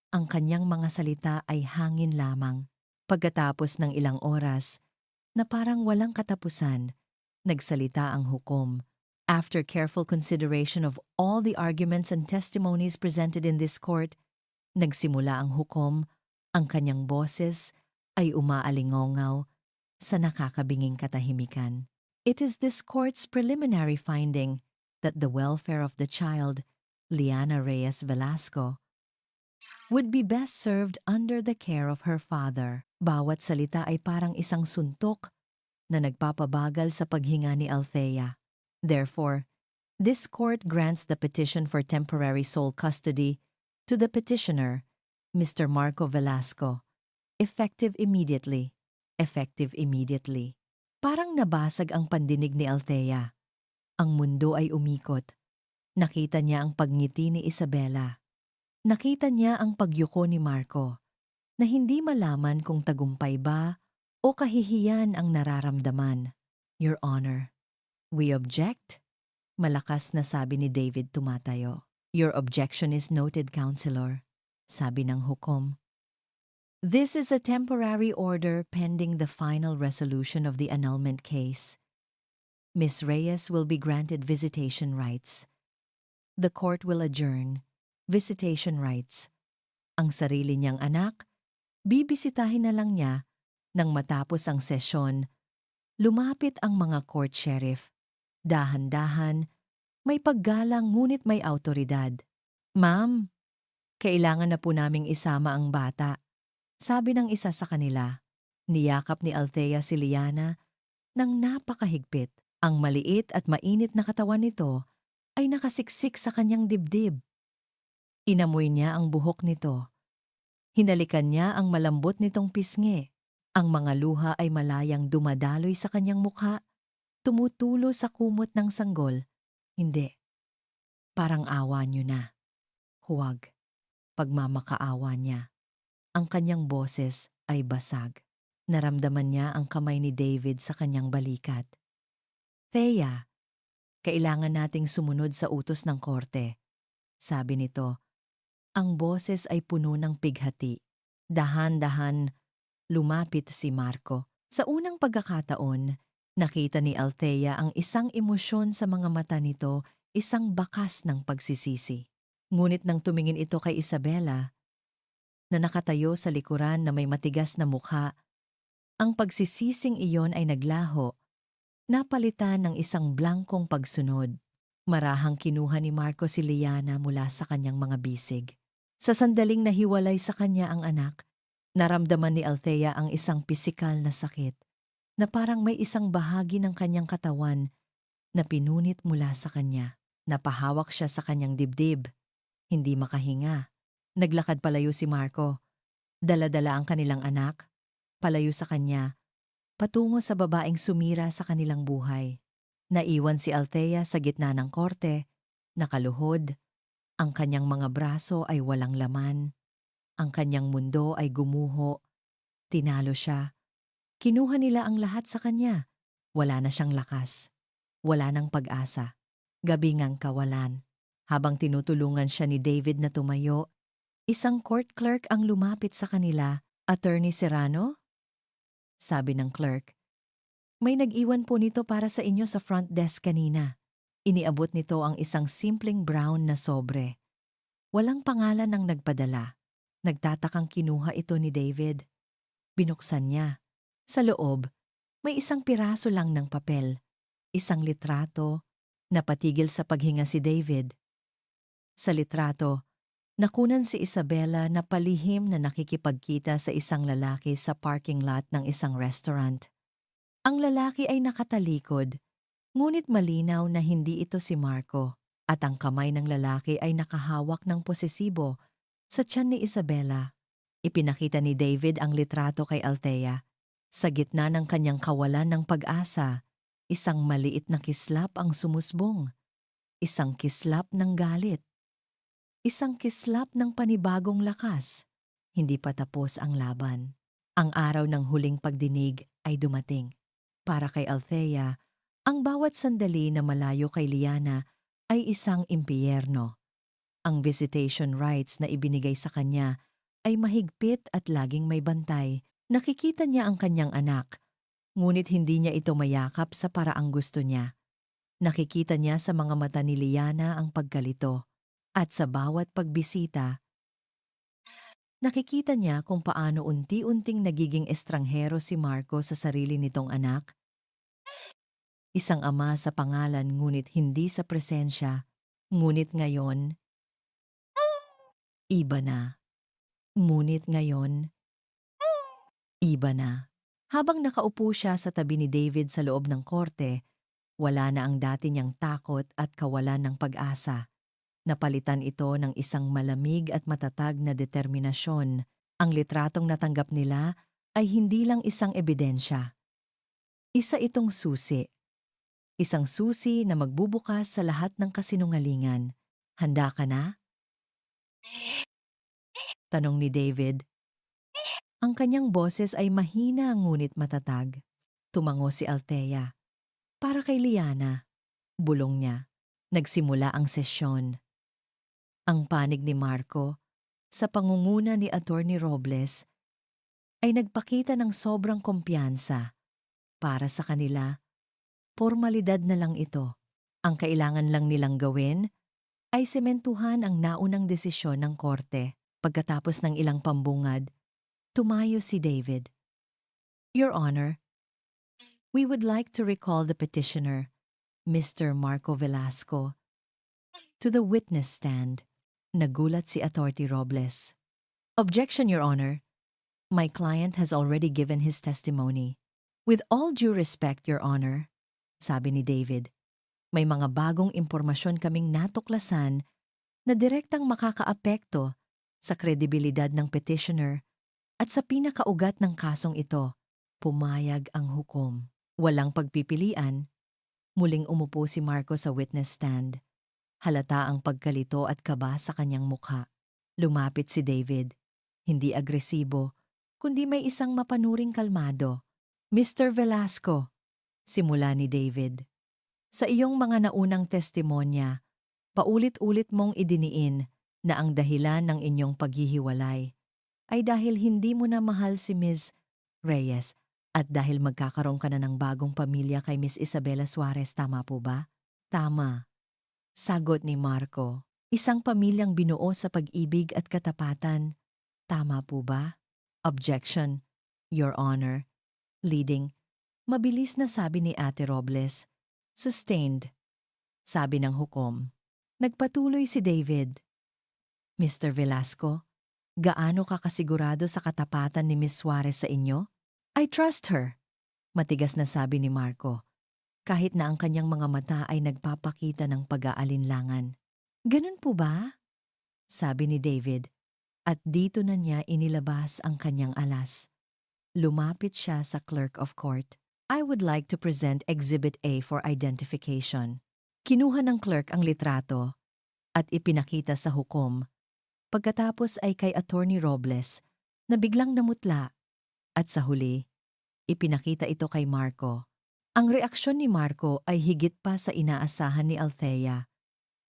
Ang kanyang mga salita ay hangin lamang. Pagkatapos ng ilang oras, na parang walang katapusan, nagsalita ang hukom. After careful consideration of all the arguments and testimonies presented in this court, nagsimula ang hukom, ang kanyang boses ay umaalingongaw sa nakakabinging katahimikan. It is this court's preliminary finding that the welfare of the child, Liana Reyes Velasco, would be best served under the care of her father. Bawat salita ay parang isang suntok na nagpapabagal sa paghinga ni Althea. Therefore, this court grants the petition for temporary sole custody to the petitioner, Mr. Marco Velasco, effective immediately. Effective immediately. Parang nabasag ang pandinig ni Althea. Ang mundo ay umikot. Nakita niya ang pagngiti ni Isabela. Nakita niya ang pagyuko ni Marco, na hindi malaman kung tagumpay ba o kahihiyan ang nararamdaman. Your Honor, we object? Malakas na sabi ni David tumatayo. Your objection is noted, Counselor, sabi ng hukom. This is a temporary order pending the final resolution of the annulment case. Miss Reyes will be granted visitation rights. The court will adjourn. Visitation rights. Ang sarili niyang anak, bibisitahin na lang niya nang matapos ang sesyon. Lumapit ang mga court sheriff. Dahan-dahan, may paggalang ngunit may autoridad. Ma'am, kailangan na po naming isama ang bata. Sabi ng isa sa kanila. Niyakap ni Althea si Liana nang napakahigpit. Ang maliit at mainit na katawan nito ay nakasiksik sa kanyang dibdib. Inamoy niya ang buhok nito. Hinalikan niya ang malambot nitong pisngi. Ang mga luha ay malayang dumadaloy sa kanyang mukha, tumutulo sa kumot ng sanggol. Hindi. Parang awa niyo na. Huwag. Pagmamakaawa niya. Ang kanyang boses ay basag. Naramdaman niya ang kamay ni David sa kanyang balikat. Thea, kailangan nating sumunod sa utos ng korte. Sabi nito, ang boses ay puno ng pighati. Dahan-dahan, lumapit si Marco. Sa unang pagkakataon, nakita ni Althea ang isang emosyon sa mga mata nito, isang bakas ng pagsisisi. Ngunit nang tumingin ito kay Isabela, na nakatayo sa likuran na may matigas na mukha, ang pagsisising iyon ay naglaho, napalitan ng isang blankong pagsunod. Marahang kinuha ni Marco si Liana mula sa kanyang mga bisig. Sa sandaling nahiwalay sa kanya ang anak, naramdaman ni Althea ang isang pisikal na sakit, na parang may isang bahagi ng kanyang katawan na pinunit mula sa kanya. Napahawak siya sa kanyang dibdib, hindi makahinga. Naglakad palayo si Marco. Dala-dala ang kanilang anak, palayo sa kanya, patungo sa babaeng sumira sa kanilang buhay. Naiwan si Althea sa gitna ng korte, nakaluhod, ang kanyang mga braso ay walang laman, ang kanyang mundo ay gumuho, tinalo siya. Kinuha nila ang lahat sa kanya. Wala na siyang lakas, wala nang pag-asa. Gabi ngang kawalan. Habang tinutulungan siya ni David na tumayo, isang court clerk ang lumapit sa kanila. Attorney Serrano? Sabi ng clerk. May nag-iwan po nito para sa inyo sa front desk kanina. Iniabot nito ang isang simpleng brown na sobre. Walang pangalan ng nagpadala. Nagtatakang kinuha ito ni David. Binuksan niya. Sa loob, may isang piraso lang ng papel. Isang litrato. Napatigil sa paghinga si David. Sa litrato, nakunan si Isabela na palihim na nakikipagkita sa isang lalaki sa parking lot ng isang restaurant. Ang lalaki ay nakatalikod, ngunit malinaw na hindi ito si Marco, at ang kamay ng lalaki ay nakahawak ng posesibo sa tiyan ni Isabela. Ipinakita ni David ang litrato kay Althea. Sa gitna ng kanyang kawalan ng pag-asa, isang maliit na kislap ang sumusbong. Isang kislap ng galit. Isang kislap ng panibagong lakas. Hindi pa tapos ang laban. Ang araw ng huling pagdinig ay dumating. Para kay Althea, ang bawat sandali na malayo kay Liana ay isang impyerno. Ang visitation rights na ibinigay sa kanya ay mahigpit at laging may bantay. Nakikita niya ang kanyang anak, ngunit hindi niya ito mayakap sa paraang gusto niya. Nakikita niya sa mga mata ni Liana ang pagkalito, at sa bawat pagbisita, nakikita niya kung paano unti-unting nagiging estranghero si Marco sa sarili nitong anak. Isang ama sa pangalan ngunit hindi sa presensya, ngunit ngayon, iba na. Ngunit ngayon, iba na. Habang nakaupo siya sa tabi ni David sa loob ng korte, wala na ang dati niyang takot at kawalan ng pag-asa. Napalitan ito ng isang malamig at matatag na determinasyon. Ang litratong natanggap nila ay hindi lang isang ebidensya. Isa itong susi. Isang susi na magbubukas sa lahat ng kasinungalingan. Handa ka na? Tanong ni David. Ang kanyang boses ay mahina ngunit matatag. Tumango si Althea. Para kay Liana. Bulong niya. Nagsimula ang sesyon. Ang panig ni Marco, sa pangunguna ni Attorney Robles, ay nagpakita ng sobrang kumpiyansa. Para sa kanila, formalidad na lang ito. Ang kailangan lang nilang gawin ay sementuhan ang naunang desisyon ng korte. Pagkatapos ng ilang pambungad, tumayo si David. Your Honor, we would like to recall the petitioner, Mr. Marco Velasco, to the witness stand. Nagulat si Attorney Robles. Objection, Your Honor. My client has already given his testimony. With all due respect, Your Honor, sabi ni David, may mga bagong impormasyon kaming natuklasan na direktang makakaapekto sa kredibilidad ng petitioner at sa pinakaugat ng kasong ito. Pumayag ang hukom. Walang pagpipilian, muling umupo si Marco sa witness stand. Halata ang pagkalito at kaba sa kanyang mukha. Lumapit si David. Hindi agresibo, kundi may isang mapanuring kalmado. Mr. Velasco, simula ni David. Sa iyong mga naunang testimonya, paulit-ulit mong idiniin na ang dahilan ng inyong paghihiwalay ay dahil hindi mo na mahal si Ms. Reyes at dahil magkakaroon ka na ng bagong pamilya kay Ms. Isabela Suarez, tama po ba? Tama. Sagot ni Marco, isang pamilyang binuo sa pag-ibig at katapatan. Tama po ba? Objection, Your Honor. Leading, mabilis na sabi ni Ate Robles. Sustained, sabi ng hukom. Nagpatuloy si David. Mr. Velasco, gaano ka kasigurado sa katapatan ni Ms. Suarez sa inyo? I trust her, matigas na sabi ni Marco, kahit na ang kanyang mga mata ay nagpapakita ng pag-aalinlangan. Ganun po ba? Sabi ni David. At dito na niya inilabas ang kanyang alas. Lumapit siya sa clerk of court. I would like to present Exhibit A for identification. Kinuha ng clerk ang litrato at ipinakita sa hukom. Pagkatapos ay kay Attorney Robles na biglang namutla at sa huli, ipinakita ito kay Marco. Ang reaksyon ni Marco ay higit pa sa inaasahan ni Althea.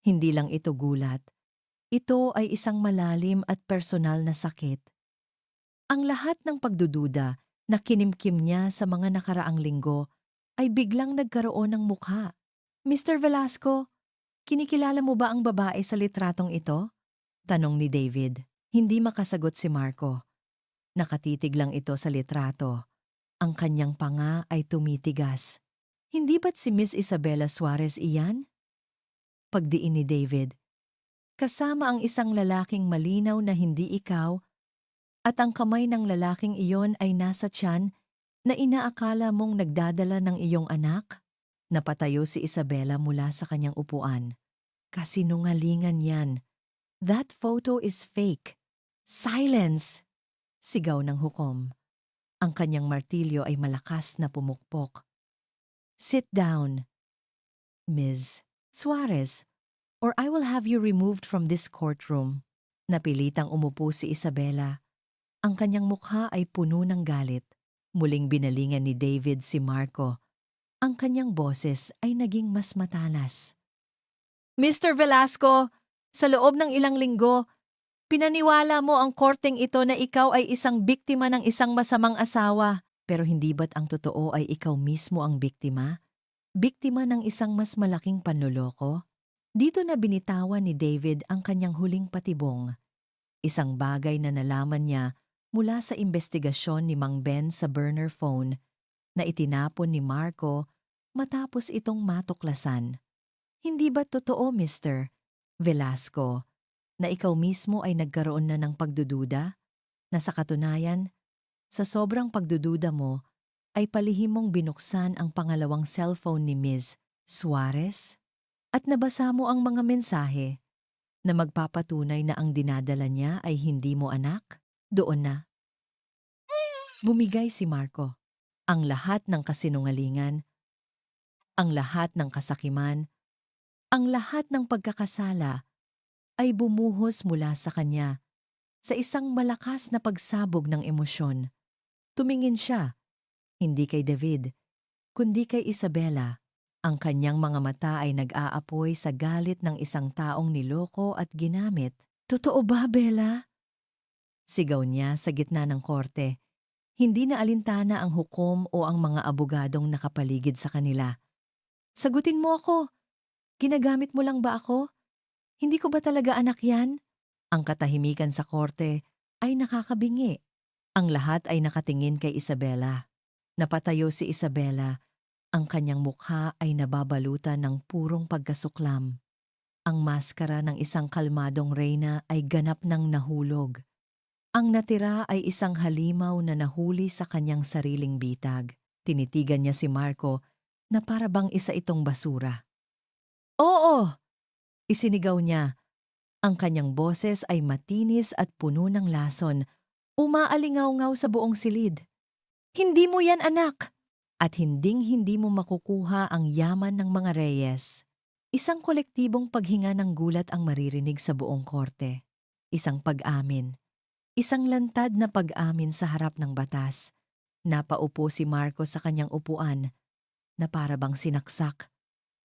Hindi lang ito gulat. Ito ay isang malalim at personal na sakit. Ang lahat ng pagdududa na kinimkim niya sa mga nakaraang linggo ay biglang nagkaroon ng mukha. Mr. Velasco, kinikilala mo ba ang babae sa litratong ito? Tanong ni David. Hindi makasagot si Marco. Nakatitig lang ito sa litrato. Ang kanyang panga ay tumitigas. Hindi ba't si Miss Isabela Suarez iyan? Pagdiin ni David. Kasama ang isang lalaking malinaw na hindi ikaw at ang kamay ng lalaking iyon ay nasa tiyan na inaakala mong nagdadala ng iyong anak? Napatayo si Isabela mula sa kanyang upuan. Kasinungalingan yan. That photo is fake. Silence! Sigaw ng hukom. Ang kanyang martilyo ay malakas na pumukpok. Sit down, Ms. Suarez, or I will have you removed from this courtroom. Napilitang umupo si Isabela. Ang kanyang mukha ay puno ng galit. Muling binalingan ni David si Marco. Ang kanyang boses ay naging mas matalas. Mr. Velasco, sa loob ng ilang linggo, pinaniwala mo ang korteng ito na ikaw ay isang biktima ng isang masamang asawa. Pero hindi ba't ang totoo ay ikaw mismo ang biktima? Biktima ng isang mas malaking panloloko? Dito na binitawan ni David ang kanyang huling patibong. Isang bagay na nalaman niya mula sa investigasyon ni Mang Ben sa burner phone na itinapon ni Marco matapos itong matuklasan. Hindi ba totoo, Mr. Velasco, na ikaw mismo ay nagkaroon na ng pagdududa? Na sa katunayan, sa sobrang pagdududa mo, ay palihim mong binuksan ang pangalawang cellphone ni Ms. Suarez? At nabasa mo ang mga mensahe na magpapatunay na ang dinadala niya ay hindi mo anak? Doon na. Bumigay si Marco. Ang lahat ng kasinungalingan, ang lahat ng kasakiman, ang lahat ng pagkakasala ay bumuhos mula sa kanya sa isang malakas na pagsabog ng emosyon. Tumingin siya, hindi kay David, kundi kay Isabela. Ang kanyang mga mata ay nag-aapoy sa galit ng isang taong niloko at ginamit. Totoo ba, Bella? Sigaw niya sa gitna ng korte. Hindi na alintana ang hukom o ang mga abogadong nakapaligid sa kanila. Sagutin mo ako. Ginagamit mo lang ba ako? Hindi ko ba talaga anak yan? Ang katahimikan sa korte ay nakakabingi. Ang lahat ay nakatingin kay Isabela. Napatayo si Isabela. Ang kanyang mukha ay nababalutan ng purong pagkasuklam. Ang maskara ng isang kalmadong reyna ay ganap ng nahulog. Ang natira ay isang halimaw na nahuli sa kanyang sariling bitag. Tinitigan niya si Marco na para bang isa itong basura. Oo! Isinigaw niya. Ang kanyang boses ay matinis at puno ng lason, umaalingaw-ngaw sa buong silid. Hindi mo yan, anak! At hinding-hindi mo makukuha ang yaman ng mga Reyes. Isang kolektibong paghinga ng gulat ang maririnig sa buong korte. Isang pag-amin. Isang lantad na pag-amin sa harap ng batas. Napaupo si Marco sa kanyang upuan na para bang sinaksak,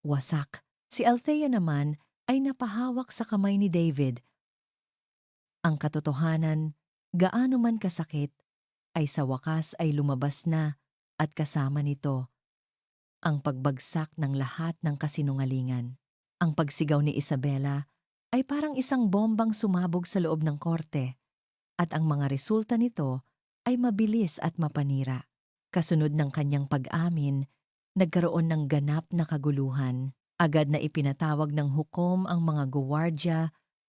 wasak. Si Althea naman ay napahawak sa kamay ni David. Ang katotohanan, gaano man kasakit, ay sa wakas ay lumabas na at kasama nito ang pagbagsak ng lahat ng kasinungalingan. Ang pagsigaw ni Isabela ay parang isang bombang sumabog sa loob ng korte at ang mga resulta nito ay mabilis at mapanira. Kasunod ng kanyang pag-amin, nagkaroon ng ganap na kaguluhan. Agad na ipinatawag ng hukom ang mga guwardya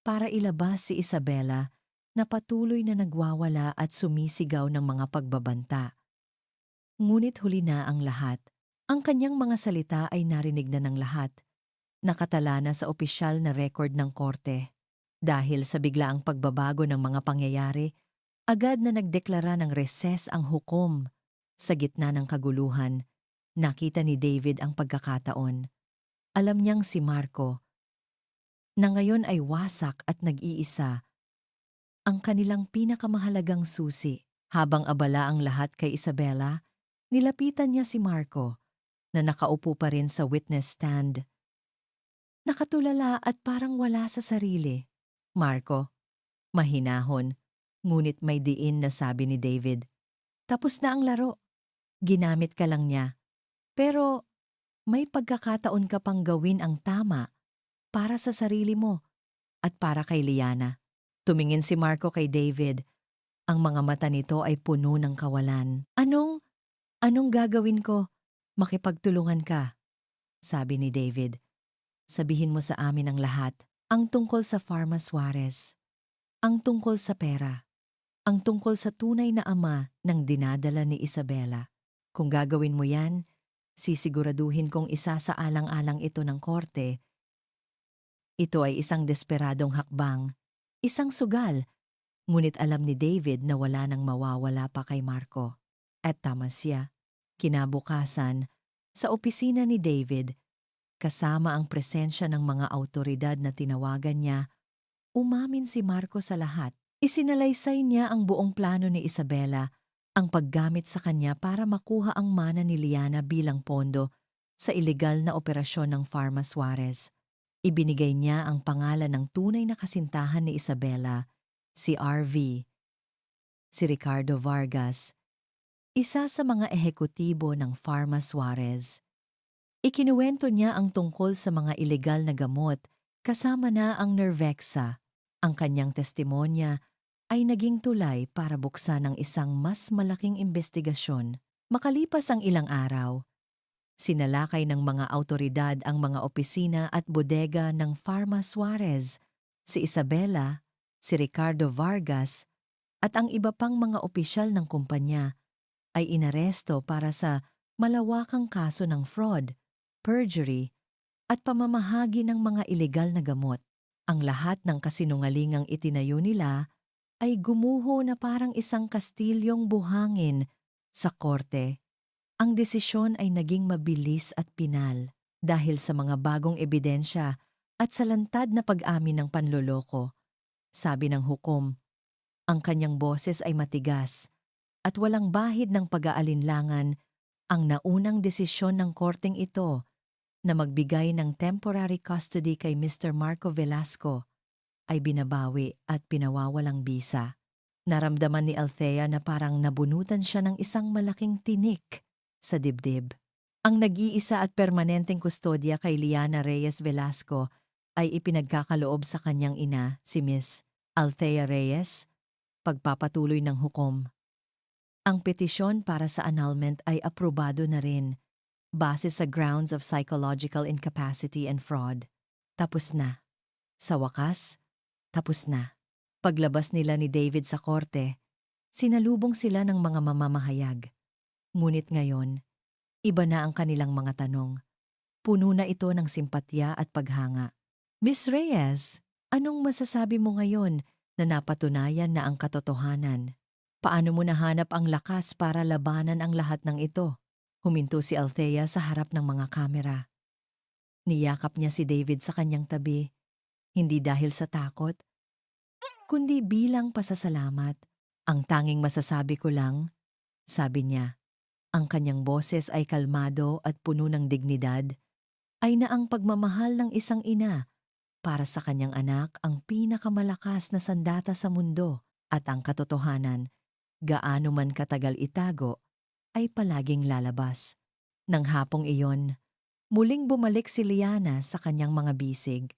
para ilabas si Isabela na patuloy na nagwawala at sumisigaw ng mga pagbabanta. Ngunit huli na ang lahat. Ang kanyang mga salita ay narinig na ng lahat. Nakatala na sa opisyal na record ng korte. Dahil sa biglaang pagbabago ng mga pangyayari, agad na nagdeklara ng reses ang hukom. Sa gitna ng kaguluhan, nakita ni David ang pagkakataon. Alam niyang si Marco, na ngayon ay wasak at nag-iisa, ang kanilang pinakamahalagang susi. Habang abala ang lahat kay Isabela, nilapitan niya si Marco, na nakaupo pa rin sa witness stand. Nakatulala at parang wala sa sarili. Marco, mahinahon, ngunit may diin na sabi ni David. Tapos na ang laro. Ginamit ka lang niya. Pero may pagkakataon ka pang gawin ang tama para sa sarili mo at para kay Liana. Tumingin si Marco kay David. Ang mga mata nito ay puno ng kawalan. Anong gagawin ko? Makipagtulungan ka, sabi ni David. Sabihin mo sa amin ang lahat. Ang tungkol sa Farma Suarez. Ang tungkol sa pera. Ang tungkol sa tunay na ama ng dinadala ni Isabela. Kung gagawin mo yan, sisiguraduhin kong isasaalang-alang ito ng korte. Ito ay isang desperadong hakbang, isang sugal, ngunit alam ni David na wala nang mawawala pa kay Marco. At tama siya. Kinabukasan, sa opisina ni David, kasama ang presensya ng mga autoridad na tinawagan niya, umamin si Marco sa lahat. Isinalaysay niya ang buong plano ni Isabela, ang paggamit sa kanya para makuha ang mana ni Liana bilang pondo sa ilegal na operasyon ng Farma Suarez. Ibinigay niya ang pangalan ng tunay na kasintahan ni Isabela, si RV, si Ricardo Vargas, isa sa mga ehekutibo ng Farma Suarez. Ikinuwento niya ang tungkol sa mga ilegal na gamot kasama na ang Nervexa. Ang kanyang testimonya ay naging tulay para buksan ang isang mas malaking investigasyon. Makalipas ang ilang araw, sinalakay ng mga autoridad ang mga opisina at bodega ng Farma Suarez, si Isabela, si Ricardo Vargas, at ang iba pang mga opisyal ng kumpanya ay inaresto para sa malawakang kaso ng fraud, perjury, at pamamahagi ng mga ilegal na gamot. Ang lahat ng kasinungalingang itinayo nila ay gumuho na parang isang kastilyong buhangin sa korte. Ang desisyon ay naging mabilis at pinal dahil sa mga bagong ebidensya at sa lantad na pag-amin ng panloloko. Sabi ng hukom, ang kanyang boses ay matigas at walang bahid ng pag-aalinlangan. Ang naunang desisyon ng korteng ito na magbigay ng temporary custody kay Mr. Marco Velasco ay binabawi at pinawawalang bisa. Naramdaman ni Althea na parang nabunutan siya ng isang malaking tinik sa dibdib. Ang nag-iisa at permanenteng kustodya kay Liana Reyes Velasco ay ipinagkakaloob sa kanyang ina, si Miss Althea Reyes, pagpapatuloy ng hukom. Ang petisyon para sa annulment ay aprobado na rin, base sa grounds of psychological incapacity and fraud. Tapos na. Sa wakas, tapos na. Paglabas nila ni David sa korte, sinalubong sila ng mga mamamahayag. Ngunit ngayon, iba na ang kanilang mga tanong. Puno na ito ng simpatya at paghanga. Miss Reyes, anong masasabi mo ngayon na napatunayan na ang katotohanan? Paano mo nahanap ang lakas para labanan ang lahat ng ito? Huminto si Althea sa harap ng mga kamera. Niyakap niya si David sa kanyang tabi, hindi dahil sa takot, kundi bilang pasasalamat. Ang tanging masasabi ko lang, sabi niya, ang kanyang boses ay kalmado at puno ng dignidad, ay na ang pagmamahal ng isang ina para sa kanyang anak ang pinakamalakas na sandata sa mundo at ang katotohanan, gaano man katagal itago, ay palaging lalabas. Nang hapong iyon, muling bumalik si Liana sa kanyang mga bisig.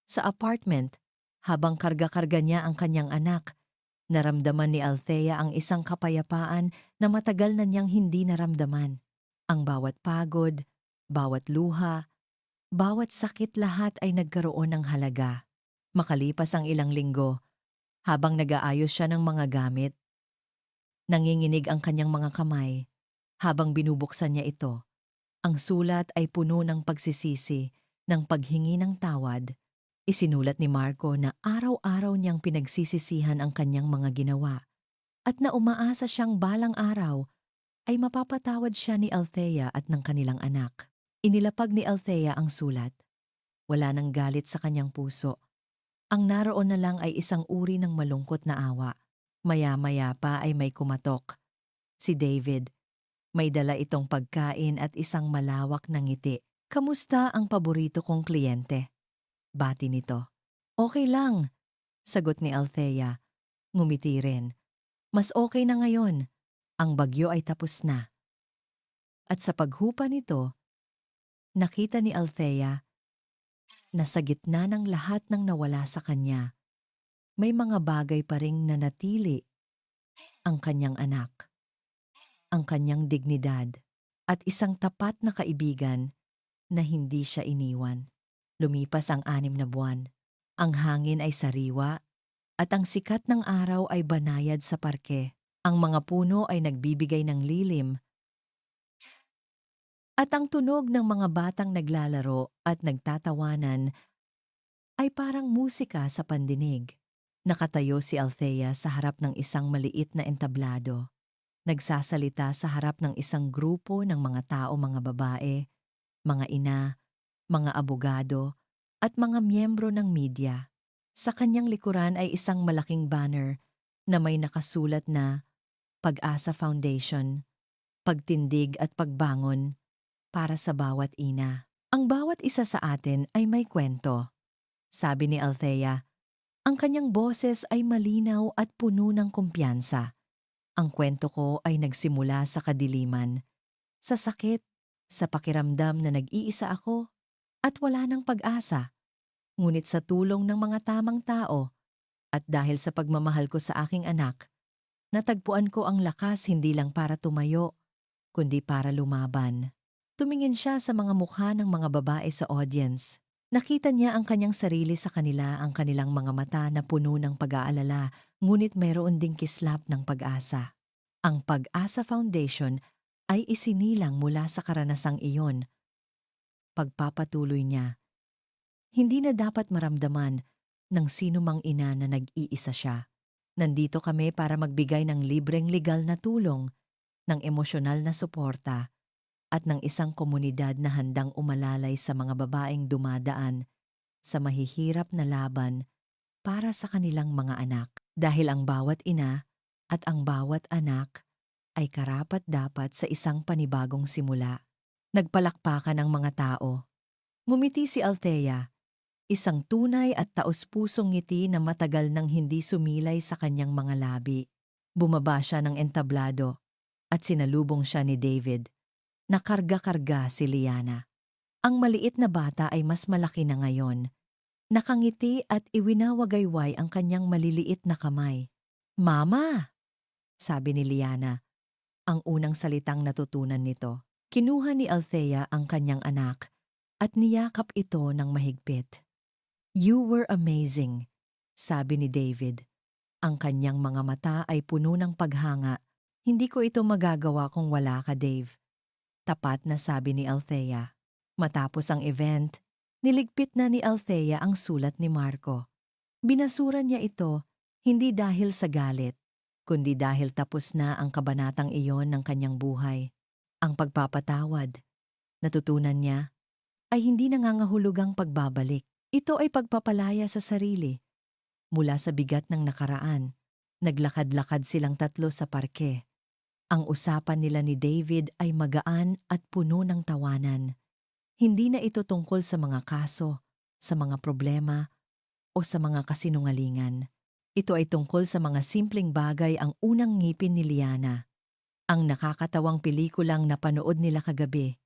Sa apartment, habang karga-karga niya ang kanyang anak, naramdaman ni Althea ang isang kapayapaan na matagal na niyang hindi naramdaman. Ang bawat pagod, bawat luha, bawat sakit, lahat ay nagkaroon ng halaga. Makalipas ang ilang linggo, habang nag-aayos siya ng mga gamit, nanginginig ang kanyang mga kamay. Habang binubuksan niya ito, ang sulat ay puno ng pagsisisi, ng paghingi ng tawad. Isinulat ni Marco na araw-araw niyang pinagsisisihan ang kanyang mga ginawa at na umaasa siyang balang araw ay mapapatawad siya ni Althea at ng kanilang anak. Inilapag ni Althea ang sulat. Wala nang galit sa kanyang puso. Ang naroon na lang ay isang uri ng malungkot na awa. Maya-maya pa ay may kumatok. Si David. May dala itong pagkain at isang malawak na ngiti. Kamusta ang paborito kong kliyente? Bati nito. Okay lang, sagot ni Althea. Ngumiti rin. Mas okay na ngayon. Ang bagyo ay tapos na. At sa paghupa nito, nakita ni Althea na sa gitna ng lahat ng nawala sa kanya, may mga bagay pa ring nanatili. Ang kanyang anak, ang kanyang dignidad, at isang tapat na kaibigan na hindi siya iniwan. Lumipas ang 6 na buwan. Ang hangin ay sariwa at ang sikat ng araw ay banayad sa parke. Ang mga puno ay nagbibigay ng lilim at ang tunog ng mga batang naglalaro at nagtatawanan ay parang musika sa pandinig. Nakatayo si Althea sa harap ng isang maliit na entablado. Nagsasalita sa harap ng isang grupo ng mga tao, mga babae, mga ina, mga abogado, at mga miyembro ng media. Sa kanyang likuran ay isang malaking banner na may nakasulat na Pag-asa Foundation, pagtindig at pagbangon para sa bawat ina. Ang bawat isa sa atin ay may kwento. Sabi ni Althea, ang kanyang boses ay malinaw at puno ng kumpiyansa. Ang kwento ko ay nagsimula sa kadiliman, sa sakit, sa pakiramdam na nag-iisa ako at wala ng pag-asa. Ngunit sa tulong ng mga tamang tao at dahil sa pagmamahal ko sa aking anak, natagpuan ko ang lakas hindi lang para tumayo, kundi para lumaban. Tumingin siya sa mga mukha ng mga babae sa audience. Nakita niya ang kanyang sarili sa kanila, ang kanilang mga mata na puno ng pag-aalala, ngunit mayroon ding kislap ng pag-asa. Ang Pag-asa Foundation ay isinilang mula sa karanasang iyon. Pagpapatuloy niya, hindi na dapat maramdaman ng sino mang ina na nag-iisa siya. Nandito kami para magbigay ng libreng legal na tulong, ng emosyonal na suporta, at ng isang komunidad na handang umalalay sa mga babaeng dumadaan sa mahihirap na laban para sa kanilang mga anak. Dahil ang bawat ina at ang bawat anak ay karapat-dapat sa isang panibagong simula. Nagpalakpakan ang mga tao. Ngumiti si Althea, isang tunay at taos-pusong ngiti na matagal nang hindi sumilay sa kanyang mga labi. Bumaba siya ng entablado at sinalubong siya ni David. Nakarga-karga si Liana. Ang maliit na bata ay mas malaki na ngayon. Nakangiti at iwinawagayway ang kanyang maliliit na kamay. Mama! Sabi ni Liana, ang unang salitang natutunan nito. Kinuha ni Althea ang kanyang anak at niyakap ito ng mahigpit. You were amazing, sabi ni David. Ang kanyang mga mata ay puno ng paghanga. Hindi ko ito magagawa kung wala ka, Dave. Tapat na sabi ni Althea. Matapos ang event, niligpit na ni Althea ang sulat ni Marco. Binasura niya ito hindi dahil sa galit, kundi dahil tapos na ang kabanatang iyon ng kanyang buhay. Ang pagpapatawad, natutunan niya, ay hindi nangangahulugang pagbabalik. Ito ay pagpapalaya sa sarili. Mula sa bigat ng nakaraan, naglakad-lakad silang tatlo sa parke. Ang usapan nila ni David ay magaan at puno ng tawanan. Hindi na ito tungkol sa mga kaso, sa mga problema, o sa mga kasinungalingan. Ito ay tungkol sa mga simpleng bagay, ang unang ngipin ni Liana, ang nakakatawang pelikulang napanood nila kagabi,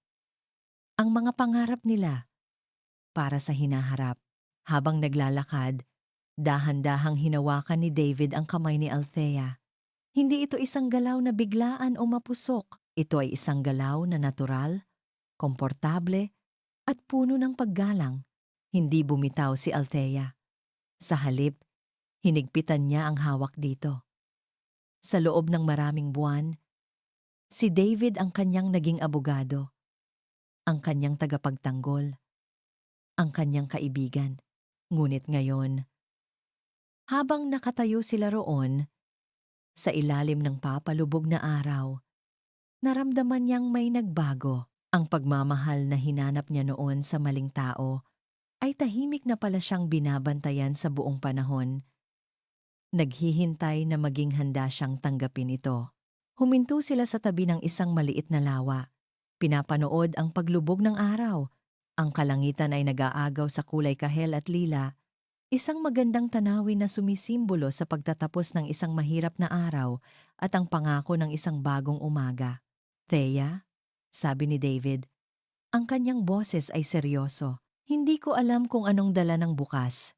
ang mga pangarap nila para sa hinaharap. Habang naglalakad, dahan-dahang hinawakan ni David ang kamay ni Althea. Hindi ito isang galaw na biglaan o mapusok. Ito ay isang galaw na natural, komportable, at puno ng paggalang. Hindi bumitaw si Althea. Sa halip, hinigpitan niya ang hawak dito. Sa loob ng maraming buwan, si David ang kanyang naging abogado, ang kanyang tagapagtanggol, ang kanyang kaibigan. Ngunit ngayon, habang nakatayo sila roon, sa ilalim ng papalubog na araw, naramdaman niyang may nagbago. Ang pagmamahal na hinanap niya noon sa maling tao ay tahimik na pala siyang binabantayan sa buong panahon. Naghihintay na maging handa siyang tanggapin ito. Huminto sila sa tabi ng isang maliit na lawa. Pinapanood ang paglubog ng araw. Ang kalangitan ay nag-aagaw sa kulay kahel at lila. Isang magandang tanawin na sumisimbolo sa pagtatapos ng isang mahirap na araw at ang pangako ng isang bagong umaga. Thea, sabi ni David, ang kanyang boses ay seryoso. Hindi ko alam kung anong dala ng bukas.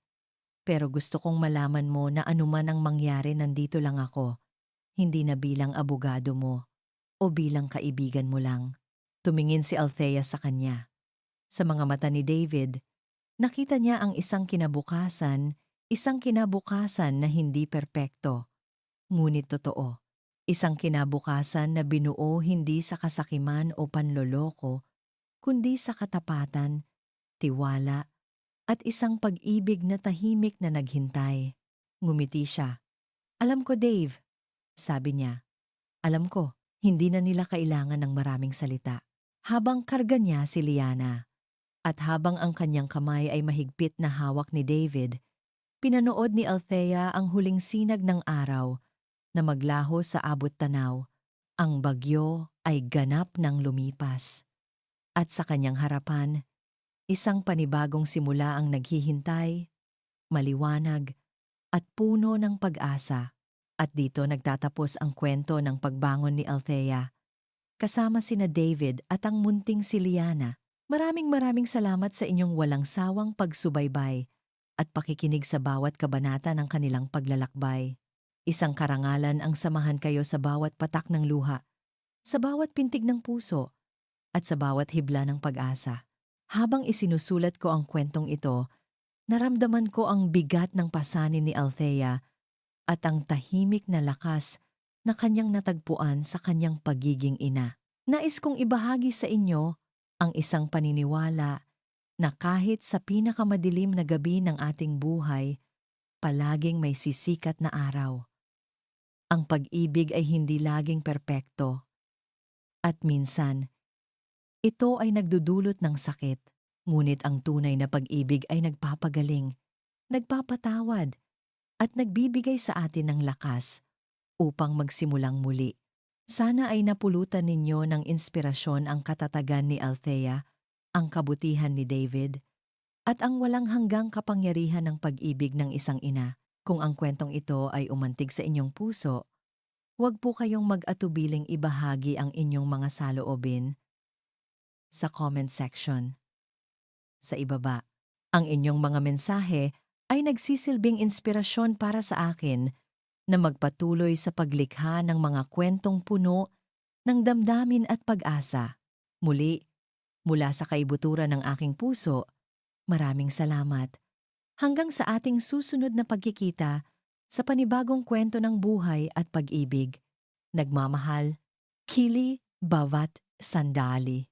Pero gusto kong malaman mo na anuman ang mangyari nandito lang ako. Hindi na bilang abogado mo o bilang kaibigan mo lang. Tumingin si Althea sa kanya. Sa mga mata ni David, nakita niya ang isang kinabukasan na hindi perpekto, ngunit totoo. Isang kinabukasan na binuo hindi sa kasakiman o panloloko, kundi sa katapatan, tiwala, at isang pag-ibig na tahimik na naghintay. Ngumiti siya. Alam ko, Dave, sabi niya. Alam ko, hindi na nila kailangan ng maraming salita. Habang karga niya si Liana, at habang ang kanyang kamay ay mahigpit na hawak ni David, pinanood ni Althea ang huling sinag ng araw na maglaho sa abot tanaw. Ang bagyo ay ganap ng lumipas. At sa kanyang harapan, isang panibagong simula ang naghihintay, maliwanag, at puno ng pag-asa. At dito nagtatapos ang kwento ng pagbangon ni Althea. Kasama sina David at ang munting si Liana. Maraming salamat sa inyong walang sawang pagsubaybay at pakikinig sa bawat kabanata ng kanilang paglalakbay. Isang karangalan ang samahan kayo sa bawat patak ng luha, sa bawat pintig ng puso, at sa bawat hibla ng pag-asa. Habang isinusulat ko ang kwentong ito, naramdaman ko ang bigat ng pasanin ni Althea at ang tahimik na lakas na kanyang natagpuan sa kanyang pagiging ina. Nais kong ibahagi sa inyo ang isang paniniwala na kahit sa pinakamadilim na gabi ng ating buhay, palaging may sisikat na araw. Ang pag-ibig ay hindi laging perpekto. At minsan, ito ay nagdudulot ng sakit. Ngunit ang tunay na pag-ibig ay nagpapagaling, nagpapatawad, at nagbibigay sa atin ng lakas upang magsimulang muli. Sana ay napulutan ninyo ng inspirasyon ang katatagan ni Althea, ang kabutihan ni David, at ang walang hanggang kapangyarihan ng pag-ibig ng isang ina. Kung ang kwentong ito ay umantig sa inyong puso, huwag po kayong mag-atubiling ibahagi ang inyong mga saloobin sa comment section. Sa ibaba, ang inyong mga mensahe ay nagsisilbing inspirasyon para sa akin na magpatuloy sa paglikha ng mga kwentong puno ng damdamin at pag-asa. Muli, mula sa kaibuturan ng aking puso, maraming salamat. Hanggang sa ating susunod na pagkikita sa panibagong kwento ng buhay at pag-ibig. Nagmamahal, Kili Bawat Sandali.